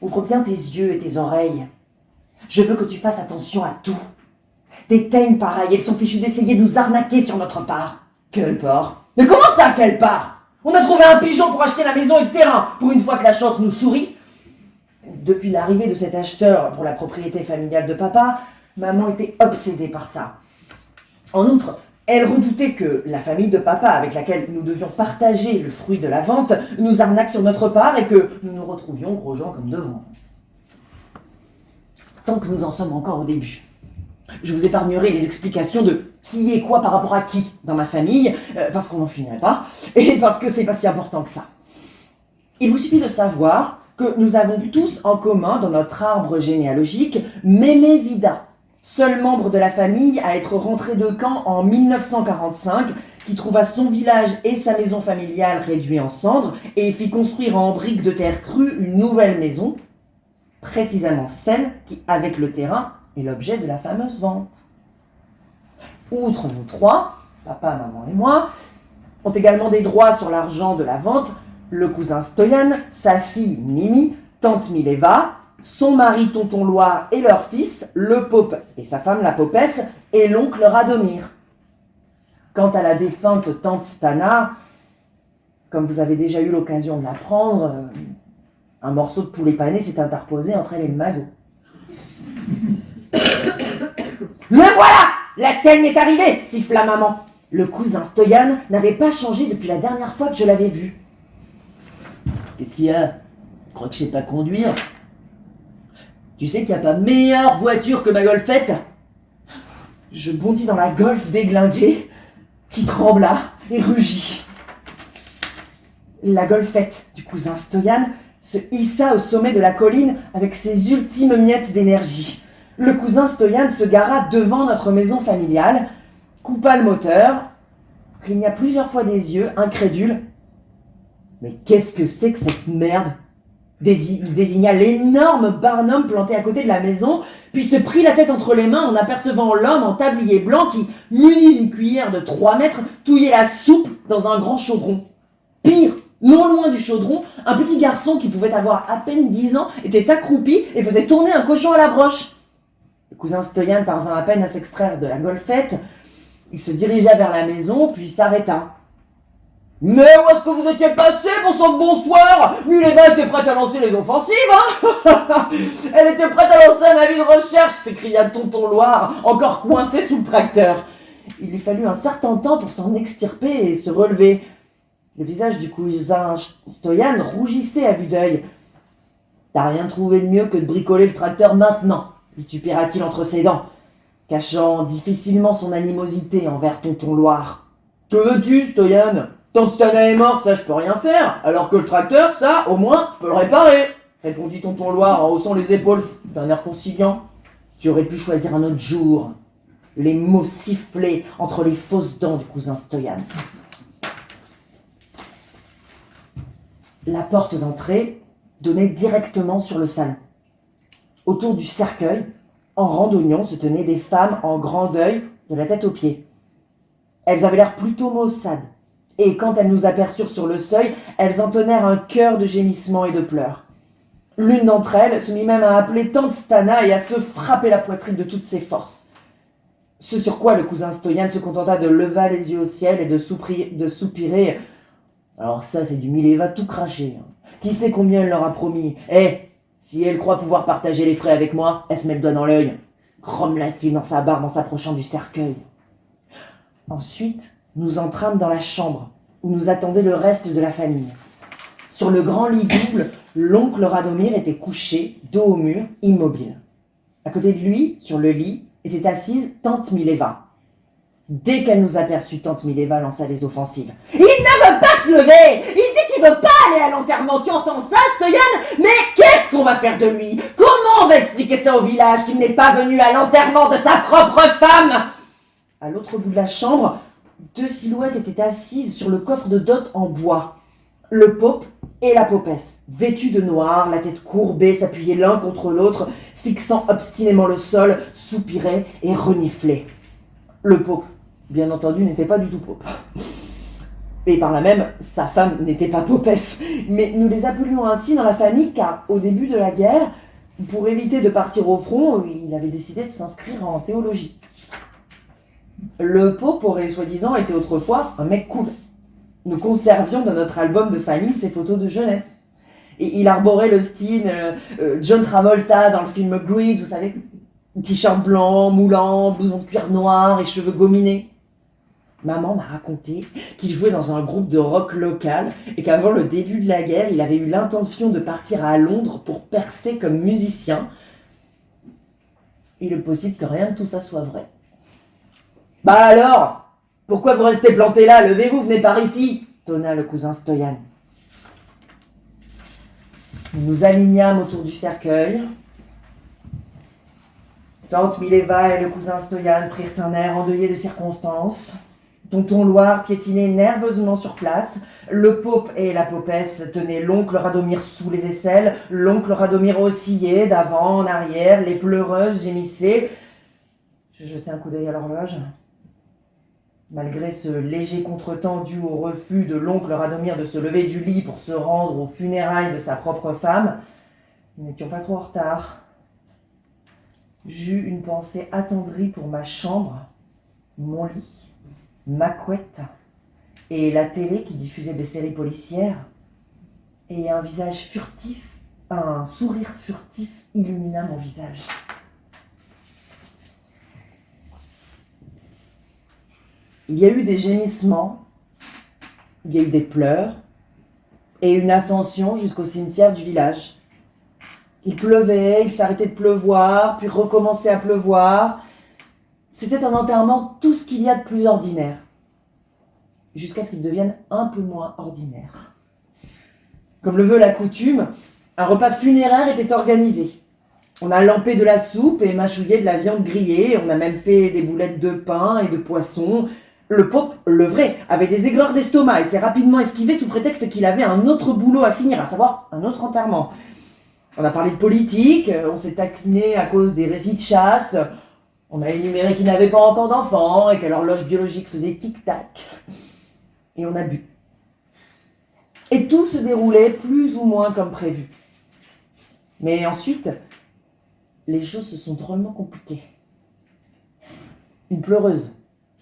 ouvre bien tes yeux et tes oreilles. Je veux que tu fasses attention à tout. Des teignes pareilles, elles sont fichues d'essayer de nous arnaquer sur notre part. Quelle part? Mais comment ça, quelle part? On a trouvé un pigeon pour acheter la maison et le terrain, pour une fois que la chance nous sourit. Depuis l'arrivée de cet acheteur pour la propriété familiale de papa, maman était obsédée par ça. En outre, elle redoutait que la famille de papa, avec laquelle nous devions partager le fruit de la vente, nous arnaque sur notre part et que nous nous retrouvions gros gens comme devant. Tant que nous en sommes encore au début, je vous épargnerai les explications de qui est quoi par rapport à qui dans ma famille, parce qu'on n'en finirait pas, et parce que c'est pas si important que ça. Il vous suffit de savoir que nous avons tous en commun dans notre arbre généalogique Mémé Vida, seul membre de la famille à être rentré de camp en 1945, qui trouva son village et sa maison familiale réduits en cendres et fit construire en briques de terre crue une nouvelle maison, précisément celle qui, avec le terrain, est l'objet de la fameuse vente. Outre nous trois, papa, maman et moi, ont également des droits sur l'argent de la vente le cousin Stoyan, sa fille Mimi, tante Mileva, son mari Tonton Loire et leur fils, le Pope et sa femme la Popesse, et l'oncle Radomir. Quant à la défunte tante Stana, comme vous avez déjà eu l'occasion de l'apprendre, un morceau de poulet pané s'est interposé entre elle et le magot. Le voilà! La teigne est arrivée, siffla maman. Le cousin Stoyan n'avait pas changé depuis la dernière fois que je l'avais vu. Qu'est-ce qu'il y a? Tu crois que je sais pas conduire? Tu sais qu'il n'y a pas meilleure voiture que ma Golfette? Je bondis dans la Golf déglinguée, qui trembla et rugit. La Golfette du cousin Stoyan se hissa au sommet de la colline avec ses ultimes miettes d'énergie. Le cousin Stoyan se gara devant notre maison familiale, coupa le moteur, cligna plusieurs fois des yeux, incrédule. Mais qu'est-ce que c'est que cette merde? Il désigna l'énorme barnum planté à côté de la maison, puis se prit la tête entre les mains en apercevant l'homme en tablier blanc qui, muni d'une cuillère de 3 mètres, touillait la soupe dans un grand chaudron. Pire, non loin du chaudron, un petit garçon qui pouvait avoir à peine 10 ans était accroupi et faisait tourner un cochon à la broche. Le cousin Stoyan parvint à peine à s'extraire de la Golfette. Il se dirigea vers la maison, puis s'arrêta. « Mais où est-ce que vous étiez passé, bon sang de bonsoir? Mileva était prête à lancer les offensives, hein? Elle était prête à lancer un avis de recherche !» s'écria Tonton Loire, encore coincé sous le tracteur. Il lui fallut un certain temps pour s'en extirper et se relever. Le visage du cousin Stoyan rougissait à vue d'œil. « T'as rien trouvé de mieux que de bricoler le tracteur maintenant ?» lui tupéra-t-il entre ses dents, cachant difficilement son animosité envers Tonton Loire. « Que veux-tu, Stoyan ? Tante Stana est morte, ça je peux rien faire, alors que le tracteur, ça, au moins, je peux le réparer, répondit tonton Loire en haussant les épaules d'un air conciliant. Tu aurais pu choisir un autre jour. Les mots sifflaient entre les fausses dents du cousin Stoyan. La porte d'entrée donnait directement sur le salon. Autour du cercueil, en rang d'oignons, se tenaient des femmes en grand deuil de la tête aux pieds. Elles avaient l'air plutôt maussades, et quand elles nous aperçurent sur le seuil, elles entonnèrent un chœur de gémissements et de pleurs. L'une d'entre elles se mit même à appeler tante Stana et à se frapper la poitrine de toutes ses forces. Ce sur quoi le cousin Stoyan se contenta de lever les yeux au ciel et de soupirer. Alors ça, c'est du Mileva tout craché. Qui sait combien elle leur a promis. Si elle croit pouvoir partager les frais avec moi, elle se met le doigt dans l'œil. Grommela-t-il dans sa barbe en s'approchant du cercueil. Ensuite, nous entrâmes dans la chambre, où nous attendait le reste de la famille. Sur le grand lit double, l'oncle Radomir était couché, dos au mur, immobile. À côté de lui, sur le lit, était assise tante Mileva. Dès qu'elle nous aperçut, tante Mileva lança les offensives. « Il ne veut pas se lever! Il dit qu'il veut pas aller à l'enterrement! Tu entends ça, Stoyan? Mais qu'est-ce qu'on va faire de lui? Comment on va expliquer ça au village qu'il n'est pas venu à l'enterrement de sa propre femme ?» À l'autre bout de la chambre, 2 silhouettes étaient assises sur le coffre de dot en bois. Le pope et la popesse, vêtus de noir, la tête courbée, s'appuyaient l'un contre l'autre, fixant obstinément le sol, soupiraient et reniflaient. Le pope, bien entendu, n'était pas du tout pope. Et par là même, sa femme n'était pas popesse. Mais nous les appelions ainsi dans la famille car, au début de la guerre, pour éviter de partir au front, il avait décidé de s'inscrire en théologie. Le pope aurait soi-disant été autrefois un mec cool. Nous conservions dans notre album de famille ses photos de jeunesse. Et il arborait le style John Travolta dans le film Grease, vous savez, t-shirt blanc, moulant, blouson de cuir noir et cheveux gominés. Maman m'a raconté qu'il jouait dans un groupe de rock local et qu'avant le début de la guerre, il avait eu l'intention de partir à Londres pour percer comme musicien. Il est possible que rien de tout ça soit vrai. Bah alors, pourquoi vous restez plantés là? Levez-vous, venez par ici, tonna le cousin Stoyan. Nous nous alignâmes autour du cercueil. Tante Mileva et le cousin Stoyan prirent un air endeuillé de circonstance. Tonton Loire piétinait nerveusement sur place. Le pope et la popesse tenaient l'oncle Radomir sous les aisselles. L'oncle Radomir oscillait d'avant en arrière. Les pleureuses gémissaient. Je jetai un coup d'œil à l'horloge. Malgré ce léger contretemps dû au refus de l'oncle Radomir de se lever du lit pour se rendre aux funérailles de sa propre femme, nous n'étions pas trop en retard. J'eus une pensée attendrie pour ma chambre, mon lit, ma couette et la télé qui diffusait des séries policières, et un visage furtif, un sourire furtif illumina mon visage. Il y a eu des gémissements, il y a eu des pleurs et une ascension jusqu'au cimetière du village. Il pleuvait, il s'arrêtait de pleuvoir, puis recommençait à pleuvoir. C'était un enterrement tout ce qu'il y a de plus ordinaire, jusqu'à ce qu'il devienne un peu moins ordinaire. Comme le veut la coutume, un repas funéraire était organisé. On a lampé de la soupe et mâchouillé de la viande grillée, on a même fait des boulettes de pain et de poisson. Le pope, le vrai, avait des aigreurs d'estomac et s'est rapidement esquivé sous prétexte qu'il avait un autre boulot à finir, à savoir un autre enterrement. On a parlé de politique, on s'est taquiné à cause des récits de chasse, on a énuméré qu'ils n'avaient pas encore d'enfants et que l'horloge biologique faisait tic-tac. Et on a bu. Et tout se déroulait plus ou moins comme prévu. Mais ensuite, les choses se sont drôlement compliquées. Une pleureuse,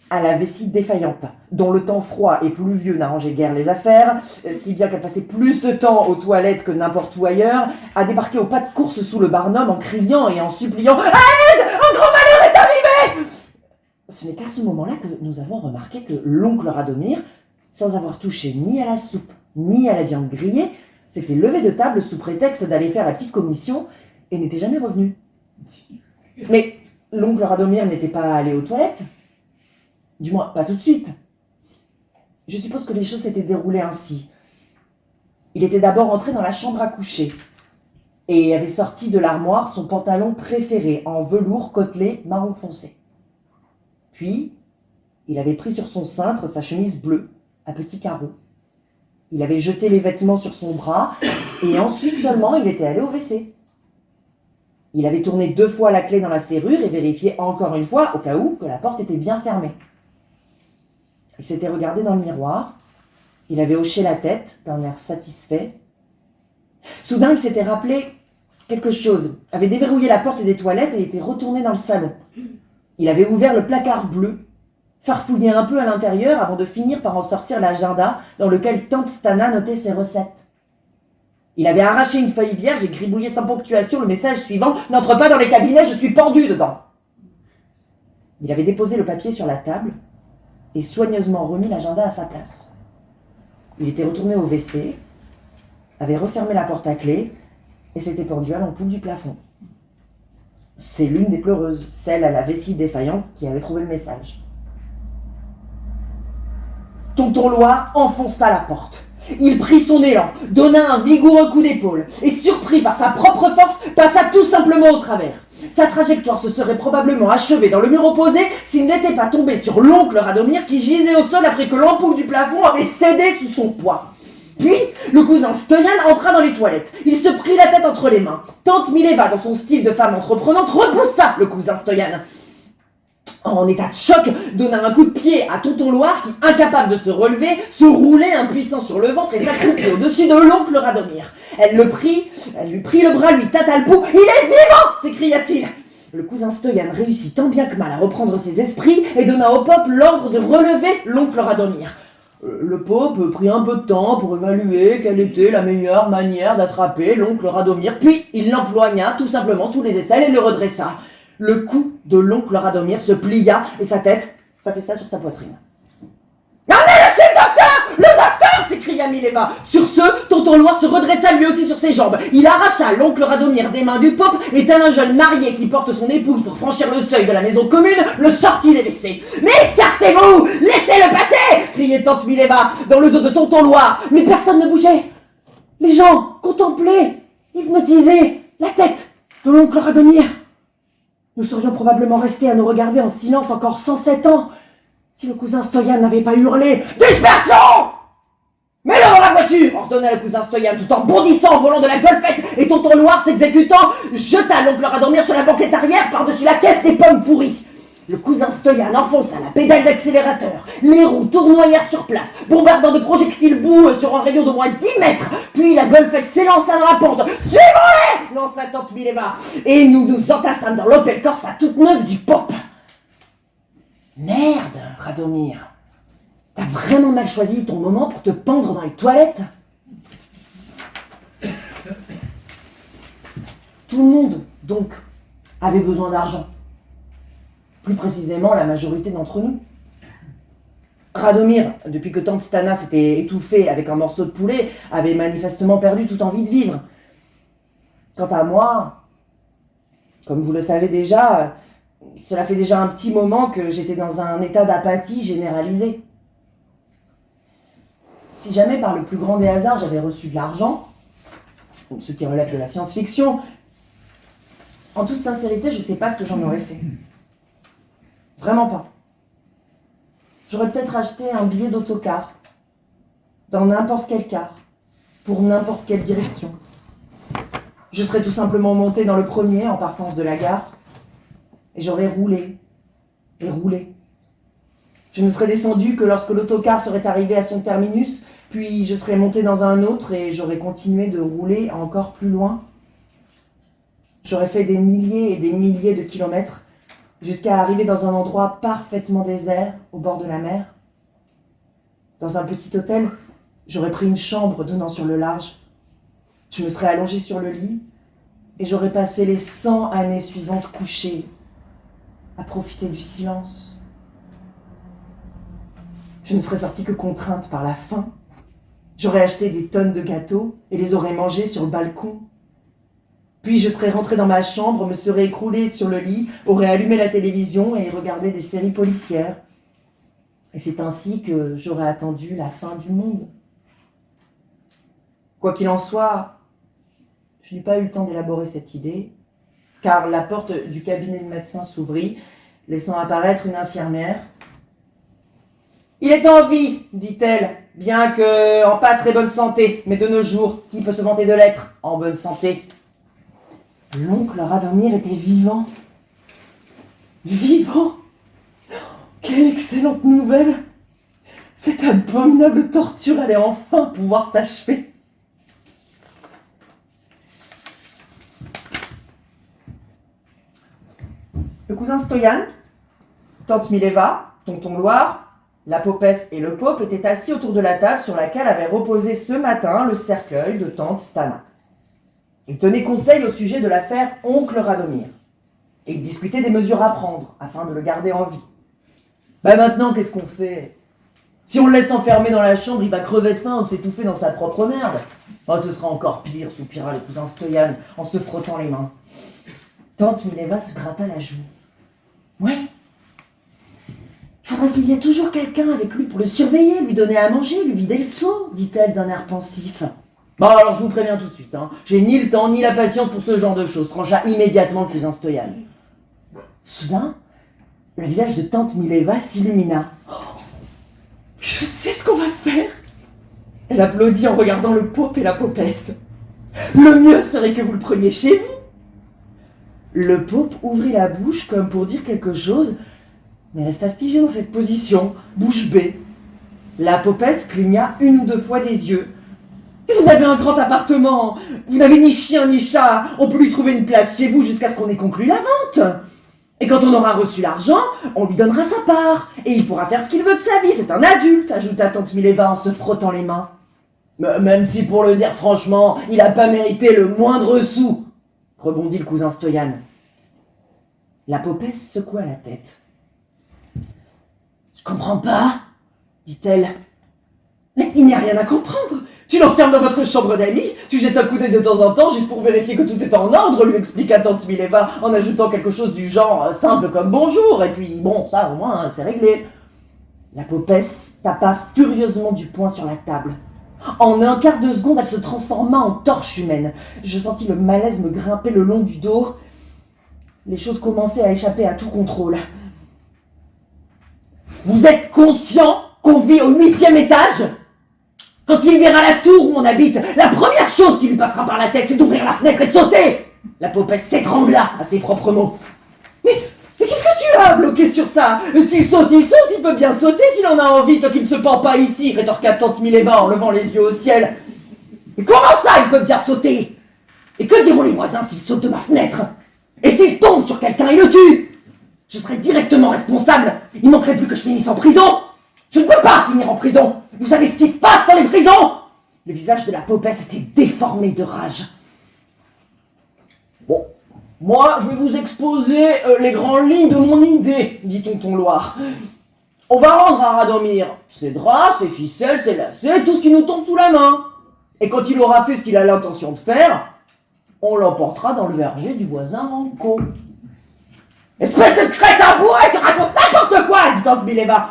à la vessie défaillante, dont le temps froid et pluvieux n'arrangeait guère les affaires, si bien qu'elle passait plus de temps aux toilettes que n'importe où ailleurs, a débarqué au pas de course sous le barnum en criant et en suppliant « À l'aide! Un grand malheur est arrivé !» Ce n'est qu'à ce moment-là que nous avons remarqué que l'oncle Radomir, sans avoir touché ni à la soupe ni à la viande grillée, s'était levé de table sous prétexte d'aller faire la petite commission et n'était jamais revenu. Mais l'oncle Radomir n'était pas allé aux toilettes. Du moins, pas tout de suite. Je suppose que les choses s'étaient déroulées ainsi. Il était d'abord entré dans la chambre à coucher et avait sorti de l'armoire son pantalon préféré en velours côtelé marron foncé. Puis, il avait pris sur son cintre sa chemise bleue à petits carreaux. Il avait jeté les vêtements sur son bras et ensuite seulement il était allé au WC. Il avait tourné 2 fois la clé dans la serrure et vérifié encore une fois, au cas où, que la porte était bien fermée. Il s'était regardé dans le miroir. Il avait hoché la tête d'un air satisfait. Soudain, il s'était rappelé quelque chose, avait déverrouillé la porte des toilettes et était retourné dans le salon. Il avait ouvert le placard bleu, farfouillé un peu à l'intérieur avant de finir par en sortir l'agenda dans lequel tante Stana notait ses recettes. Il avait arraché une feuille vierge et gribouillé sans ponctuation le message suivant « N'entre pas dans les cabinets, je suis pendu dedans !» Il avait déposé le papier sur la table et soigneusement remis l'agenda à sa place. Il était retourné au WC, avait refermé la porte à clé et s'était pendu à l'ampoule du plafond. C'est l'une des pleureuses, celle à la vessie défaillante, qui avait trouvé le message. Tonton Loir enfonça la porte. Il prit son élan, donna un vigoureux coup d'épaule et, surpris par sa propre force, passa tout simplement au travers. Sa trajectoire se serait probablement achevée dans le mur opposé s'il n'était pas tombé sur l'oncle Radomir qui gisait au sol après que l'ampoule du plafond avait cédé sous son poids. Puis, le cousin Stoyan entra dans les toilettes. Il se prit la tête entre les mains. Tante Mileva, dans son style de femme entreprenante, repoussa le cousin Stoyan. En état de choc, donna un coup de pied à tonton Loir qui, incapable de se relever, se roulait impuissant sur le ventre et s'accroupit au-dessus de l'oncle Radomir. Elle lui prit le bras, lui tâta le pouls. « Il est vivant !» s'écria-t-il. Le cousin Stoyan réussit tant bien que mal à reprendre ses esprits et donna au pope l'ordre de relever l'oncle Radomir. Le pope prit un peu de temps pour évaluer quelle était la meilleure manière d'attraper l'oncle Radomir, puis il l'empoigna tout simplement sous les aisselles et le redressa. Le cou de l'oncle Radomir se plia et sa tête s'affaissa sur sa poitrine. « Lâchez le docteur ! Le docteur !» s'écria Mileva. Sur ce, tonton Loir se redressa lui aussi sur ses jambes. Il arracha l'oncle Radomir des mains du pope et tel un jeune marié qui porte son épouse pour franchir le seuil de la maison commune, le sortit des WC. « Mais écartez-vous! Laissez-le passer !» criait tante Mileva dans le dos de tonton Loir. Mais personne ne bougeait. Les gens contemplaient, hypnotisaient la tête de l'oncle Radomir. Nous serions probablement restés à nous regarder en silence encore 107 ans si le cousin Stoyan n'avait pas hurlé « Dispersion !»« Mets-le dans la voiture !» ordonna le cousin Stoyan tout en bondissant au volant de la golfette et tonton Loir s'exécutant jeta l'oncle Radomir sur la banquette arrière par-dessus la caisse des pommes pourries. Le cousin Stoyan enfonça la pédale d'accélérateur. Les roues tournoyèrent sur place, bombardant de projectiles boueux sur un rayon d'au moins 10 mètres. Puis la golfette s'élança dans la pente. « Suivons-les !» lança tante Mileva. Et nous nous entassâmes dans l'Opel Corsa toute neuve du pop. Merde, Radomir. T'as vraiment mal choisi ton moment pour te pendre dans les toilettes. Tout le monde, donc, avait besoin d'argent. Plus précisément, la majorité d'entre nous. Radomir, depuis que tante Stana s'était étouffée avec un morceau de poulet, avait manifestement perdu toute envie de vivre. Quant à moi, comme vous le savez déjà, cela fait déjà un petit moment que j'étais dans un état d'apathie généralisée. Si jamais par le plus grand des hasards j'avais reçu de l'argent, ce qui relève de la science-fiction, en toute sincérité, je ne sais pas ce que j'en aurais fait. Vraiment pas. J'aurais peut-être acheté un billet d'autocar, dans n'importe quel car, pour n'importe quelle direction. Je serais tout simplement monté dans le premier en partance de la gare, et j'aurais roulé, et roulé. Je ne serais descendu que lorsque l'autocar serait arrivé à son terminus, puis je serais monté dans un autre et j'aurais continué de rouler encore plus loin. J'aurais fait des milliers et des milliers de kilomètres, jusqu'à arriver dans un endroit parfaitement désert, au bord de la mer. Dans un petit hôtel, j'aurais pris une chambre donnant sur le large. Je me serais allongé sur le lit et j'aurais passé les 100 années suivantes couchées, à profiter du silence. Je ne serais sortie que contrainte par la faim. J'aurais acheté des tonnes de gâteaux et les aurais mangés sur le balcon. Puis je serais rentrée dans ma chambre, me serais écroulée sur le lit, aurais allumé la télévision et regardé des séries policières. Et c'est ainsi que j'aurais attendu la fin du monde. Quoi qu'il en soit, je n'ai pas eu le temps d'élaborer cette idée, car la porte du cabinet de médecin s'ouvrit, laissant apparaître une infirmière. « Il est en vie, dit-elle, bien que en pas très bonne santé, mais de nos jours, qui peut se vanter de l'être en bonne santé ?» L'oncle Radomir était vivant. Vivant ? Quelle excellente nouvelle! Cette abominable torture allait enfin pouvoir s'achever. Le cousin Stoyan, tante Mileva, tonton Loire, la popesse et le pope étaient assis autour de la table sur laquelle avait reposé ce matin le cercueil de tante Stana. Ils tenaient conseil au sujet de l'affaire oncle Radomir. Et ils discutaient des mesures à prendre afin de le garder en vie. Maintenant, qu'est-ce qu'on fait? Si on le laisse enfermer dans la chambre, il va crever de faim ou s'étouffer dans sa propre merde. Ce sera encore pire, soupira le cousin Stoyan en se frottant les mains. Tante Mileva se gratta la joue. Ouais. Il faudrait qu'il y ait toujours quelqu'un avec lui pour le surveiller, lui donner à manger, lui vider le seau, dit-elle d'un air pensif. Alors je vous préviens tout de suite, j'ai ni le temps ni la patience pour ce genre de choses, trancha immédiatement le cousin Stoyan. Soudain, le visage de tante Mileva s'illumina. Oh, je sais ce qu'on va faire. Elle applaudit en regardant le pope et la popesse. Le mieux serait que vous le preniez chez vous. Le pope ouvrit la bouche comme pour dire quelque chose, mais resta figé dans cette position, bouche bée. La popesse cligna une ou deux fois des yeux. Et vous avez un grand appartement, vous n'avez ni chien ni chat, on peut lui trouver une place chez vous jusqu'à ce qu'on ait conclu la vente. Et quand on aura reçu l'argent, on lui donnera sa part, et il pourra faire ce qu'il veut de sa vie, c'est un adulte, ajouta tante Mileva en se frottant les mains. Même si pour le dire franchement, il n'a pas mérité le moindre sou, rebondit le cousin Stoyan. La popesse secoua la tête. Je comprends pas, dit-elle. Mais il n'y a rien à comprendre. Tu l'enfermes dans votre chambre d'amis, tu jettes un coup d'œil de temps en temps juste pour vérifier que tout est en ordre, lui expliqua tante Mileva en ajoutant quelque chose du genre simple comme bonjour, et puis bon, ça au moins c'est réglé. La popesse tapa furieusement du poing sur la table. En un quart de seconde, elle se transforma en torche humaine. Je sentis le malaise me grimper le long du dos. Les choses commençaient à échapper à tout contrôle. Vous êtes conscient qu'on vit au 8e étage ? Quand il verra la tour où on habite, la première chose qui lui passera par la tête, c'est d'ouvrir la fenêtre et de sauter. La popesse s'étrangla à ses propres mots. Mais qu'est-ce que tu as bloqué sur ça? S'il saute, il peut bien sauter s'il en a envie, tant qu'il ne se pend pas ici, rétorqua tante Mileva en levant les yeux au ciel. Mais comment ça, il peut bien sauter? Et que diront les voisins s'il saute de ma fenêtre? Et s'il tombe sur quelqu'un et le tue? Je serai directement responsable. Il manquerait plus que je finisse en prison. Je ne peux pas finir en prison. Vous savez ce qui se passe dans les prisons? Le visage de la popesse était déformé de rage. Bon, moi, je vais vous exposer les grandes lignes de mon idée, dit tonton Loire. On va rendre à Radomir ses draps, ses ficelles, ses lacets, tout ce qui nous tombe sous la main. Et quand il aura fait ce qu'il a l'intention de faire, on l'emportera dans le verger du voisin Ranco. Espèce de crétin bourré qui raconte n'importe quoi, dit tante Mileva.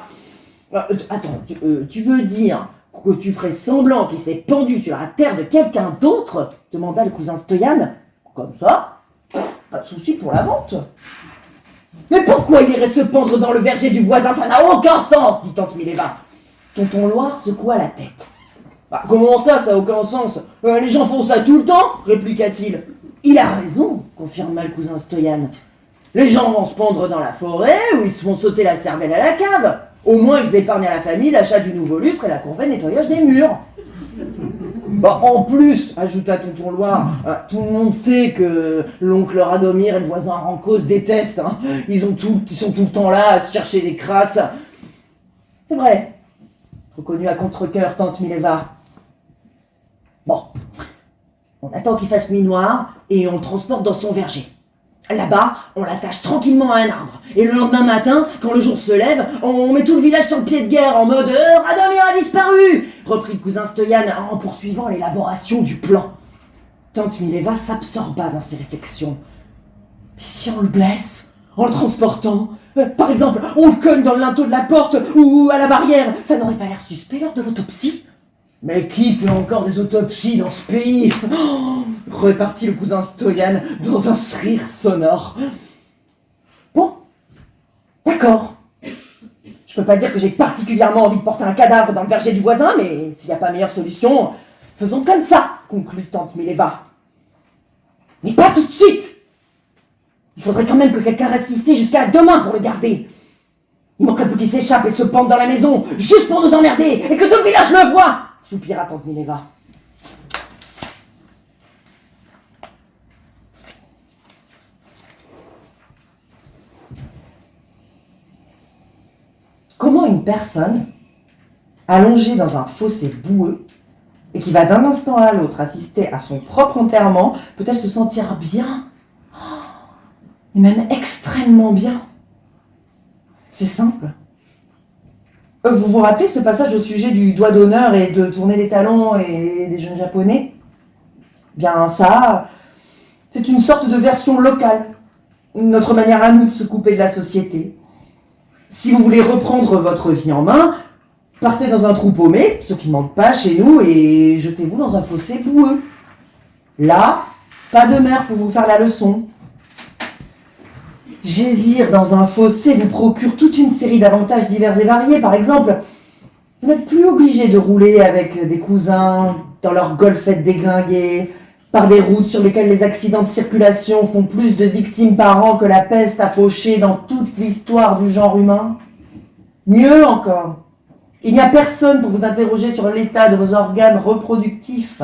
Attends, tu veux dire que tu ferais semblant qu'il s'est pendu sur la terre de quelqu'un d'autre? Demanda le cousin Stoyan. Comme ça, pas de souci pour la vente. Mais pourquoi il irait se pendre dans le verger du voisin? Ça n'a aucun sens, dit tante Mileva. Tonton Loire secoua la tête. Comment ça n'a aucun sens? Les gens font ça tout le temps, répliqua-t-il. Il a raison, confirma le cousin Stoyan. Les gens vont se pendre dans la forêt ou ils se font sauter la cervelle à la cave. Au moins, ils épargnent à la famille l'achat du nouveau lustre et la corvée nettoyage des murs. En plus, ajouta tonton Loire, tout le monde sait que l'oncle Radomir et le voisin Ranco se détestent. Ils sont tout le temps là à se chercher des crasses. C'est vrai, reconnut à contre-cœur tante Mileva. Bon, on attend qu'il fasse nuit noire et on le transporte dans son verger. Là-bas, on l'attache tranquillement à un arbre. Et le lendemain matin, quand le jour se lève, on met tout le village sur le pied de guerre en mode « Radomir a disparu !» reprit le cousin Stoyan en poursuivant l'élaboration du plan. Tante Mileva s'absorba dans ses réflexions. « Mais si on le blesse, en le transportant. Par exemple, on le cogne dans le linteau de la porte ou à la barrière. Ça n'aurait pas l'air suspect lors de l'autopsie? Mais qui fait encore des autopsies dans ce pays? Repartit le cousin Stoyan dans un rire sonore. Bon, d'accord. Je peux pas dire que j'ai particulièrement envie de porter un cadavre dans le verger du voisin, mais s'il n'y a pas meilleure solution, faisons comme ça, conclut tante Mileva. Mais pas tout de suite. Il faudrait quand même que quelqu'un reste ici jusqu'à demain pour le garder. Il manquerait plus qu'il s'échappe et se pende dans la maison, juste pour nous emmerder, et que tout le village le voie, soupira tante Mileva. Comment une personne, allongée dans un fossé boueux, et qui va d'un instant à l'autre assister à son propre enterrement, peut-elle se sentir bien, et même extrêmement bien? C'est simple. Vous vous rappelez ce passage au sujet du doigt d'honneur et de tourner les talons et des jeunes japonais? Bien ça, c'est une sorte de version locale, notre manière à nous de se couper de la société. Si vous voulez reprendre votre vie en main, partez dans un trou paumé, ce qui ne manque pas chez nous, et jetez-vous dans un fossé boueux. Là, pas de mère pour vous faire la leçon. Gésir dans un fossé vous procure toute une série d'avantages divers et variés. Par exemple, vous n'êtes plus obligé de rouler avec des cousins dans leur golfette déglinguée, par des routes sur lesquelles les accidents de circulation font plus de victimes par an que la peste a fauché dans toute l'histoire du genre humain. Mieux encore, il n'y a personne pour vous interroger sur l'état de vos organes reproductifs.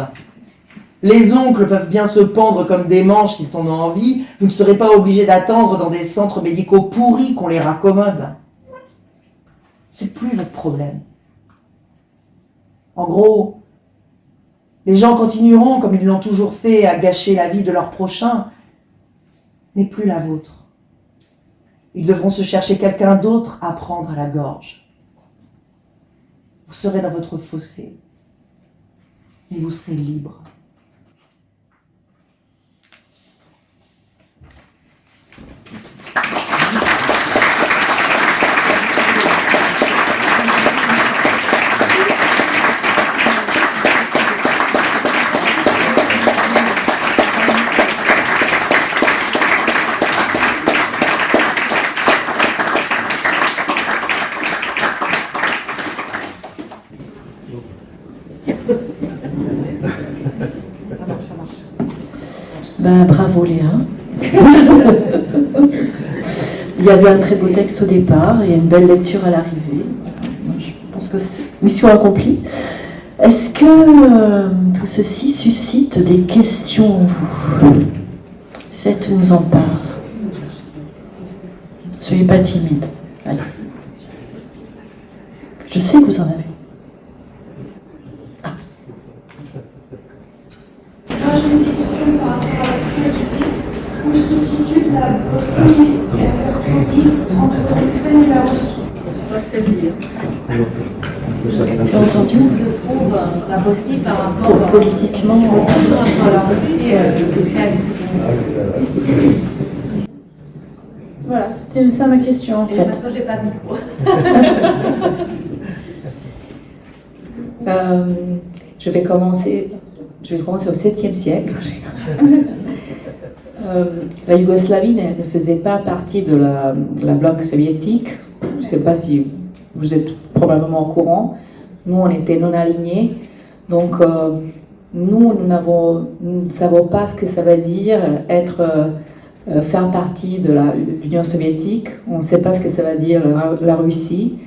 Les oncles peuvent bien se pendre comme des manches s'ils en ont envie. Vous ne serez pas obligé d'attendre dans des centres médicaux pourris qu'on les raccommode. C'est plus votre problème. En gros, les gens continueront, comme ils l'ont toujours fait, à gâcher la vie de leur prochain, mais plus la vôtre. Ils devront se chercher quelqu'un d'autre à prendre à la gorge. Vous serez dans votre fossé, et vous serez libre. Ben, bravo Léa. Il y avait un très beau texte au départ et une belle lecture à l'arrivée. Je pense que c'est mission accomplie. Est-ce que tout ceci suscite des questions en vous? Faites-nous en part. Soyez pas timide. Allez. Je sais que vous en avez. Moi, j'ai une question par rapport à la créativité. Où se situe la Bosnie entre l'Ukraine et la Russie? Je sais pas ce qu'elle dit. Tu as entendu? Où se trouve la Bosnie par rapport Politiquement à la Russie et l'Ukraine? Voilà, c'était ça ma question en Et fait. maintenant, j'ai pas de micro. Je vais commencer au 7e siècle. La Yougoslavie ne faisait pas partie de la bloc soviétique. Je ne sais pas si vous êtes probablement au courant. Nous, on était non alignés. Donc, nous ne savons pas ce que ça veut dire faire partie de l'Union soviétique. On ne sait pas ce que ça veut dire la Russie.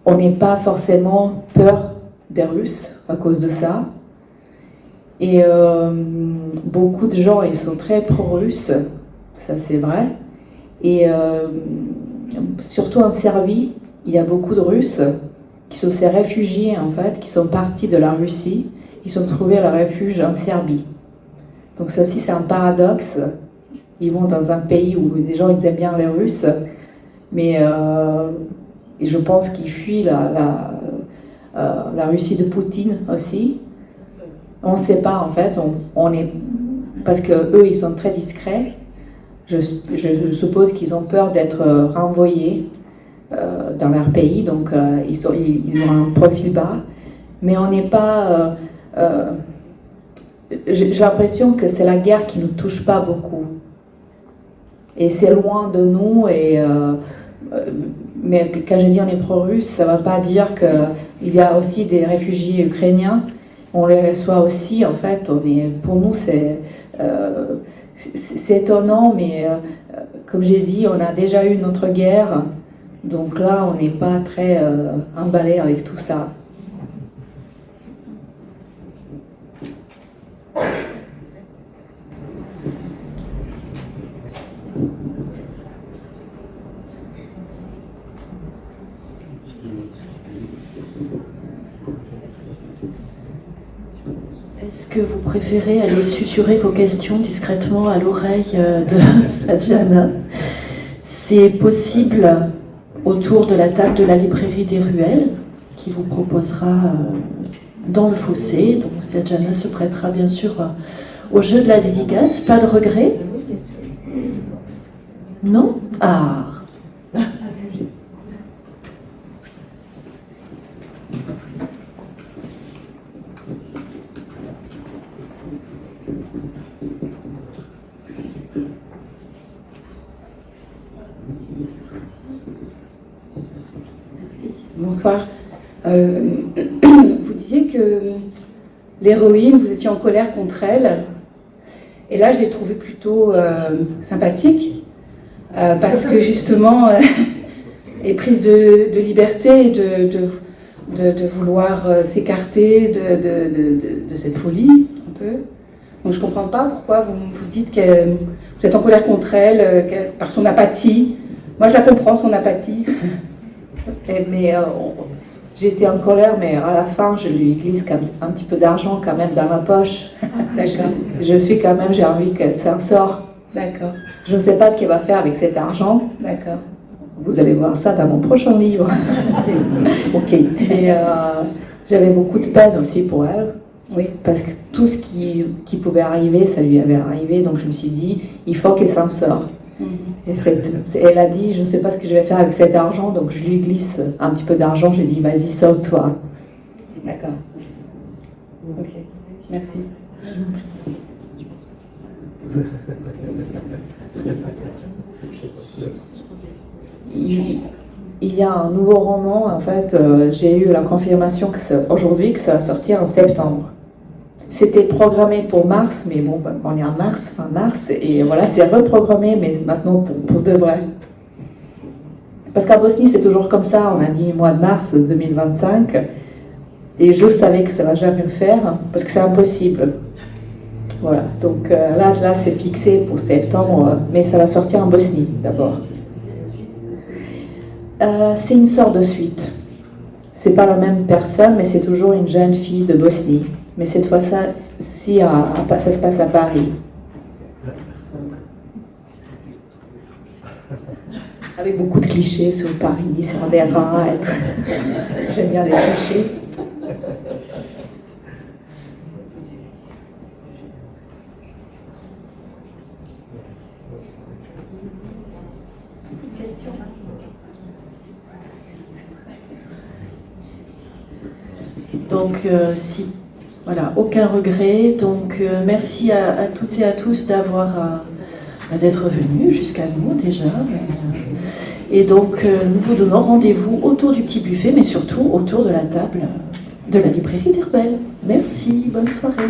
On n'est pas forcément peur des Russes à cause de ça. Et beaucoup de gens, ils sont très pro-russes, ça c'est vrai. Et surtout en Serbie, il y a beaucoup de Russes qui sont ces réfugiés en fait, qui sont partis de la Russie, ils sont trouvés leur refuge en Serbie. Donc ça aussi c'est un paradoxe. Ils vont dans un pays où les gens ils aiment bien les Russes, mais et je pense qu'ils fuient la Russie de Poutine aussi. On ne sait pas en fait, parce qu'eux, ils sont très discrets. Je suppose qu'ils ont peur d'être renvoyés dans leur pays, donc ils ont un profil bas. Mais on n'est pas... j'ai l'impression que c'est la guerre qui ne nous touche pas beaucoup. Et c'est loin de nous. Mais quand je dis on est pro-russe, ça ne veut pas dire qu'il y a aussi des réfugiés ukrainiens. On les reçoit aussi, en fait. Pour nous, c'est étonnant, mais comme j'ai dit, on a déjà eu notre guerre. Donc là, on n'est pas très emballé avec tout ça. Est-ce que vous préférez aller susurrer vos questions discrètement à l'oreille de Sadjana? C'est possible autour de la table de la librairie des Ruelles, qui vous proposera dans le fossé. Donc Sadjana se prêtera bien sûr au jeu de la dédicace. Pas de regret? Non? Ah! Bonsoir. Vous disiez que l'héroïne, vous étiez en colère contre elle. Et là, je l'ai trouvée plutôt sympathique. Parce que justement, elle est prise de liberté et de vouloir s'écarter de cette folie, un peu. Donc je ne comprends pas pourquoi vous dites que vous êtes en colère contre elle, par son apathie. Moi, je la comprends, son apathie. J'étais en colère, mais à la fin, je lui glisse un petit peu d'argent quand même dans ma poche. D'accord. J'ai envie qu'elle s'en sorte. D'accord. Je ne sais pas ce qu'elle va faire avec cet argent. D'accord. Vous allez voir ça dans mon prochain livre. Ok. Et j'avais beaucoup de peine aussi pour elle. Oui. Parce que tout ce qui pouvait arriver, ça lui avait arrivé. Donc je me suis dit, il faut qu'elle s'en sorte. Et elle a dit, je ne sais pas ce que je vais faire avec cet argent, donc je lui glisse un petit peu d'argent. Je lui ai dit, vas-y, sauve-toi. D'accord. Ok. Merci. Il y a un nouveau roman, en fait, j'ai eu la confirmation aujourd'hui que ça va sortir en septembre. C'était programmé pour mars, mais bon, on est en mars, fin mars, et voilà, c'est reprogrammé, mais maintenant pour de vrai. Parce qu'en Bosnie, c'est toujours comme ça, on a dit mois de mars 2025, et je savais que ça ne va jamais le faire, parce que c'est impossible. Voilà, donc là c'est fixé pour septembre, mais ça va sortir en Bosnie d'abord. C'est une sorte de suite. C'est pas la même personne, mais c'est toujours une jeune fille de Bosnie. Mais cette fois, ça se passe à Paris. Avec beaucoup de clichés sur Paris, sur des rats et tout. J'aime bien les clichés. Donc, voilà, aucun regret. Donc, merci à toutes et à tous d'être venus jusqu'à nous déjà. Et donc, nous vous donnons rendez-vous autour du petit buffet, mais surtout autour de la table de la librairie des Ruelles. Merci, bonne soirée.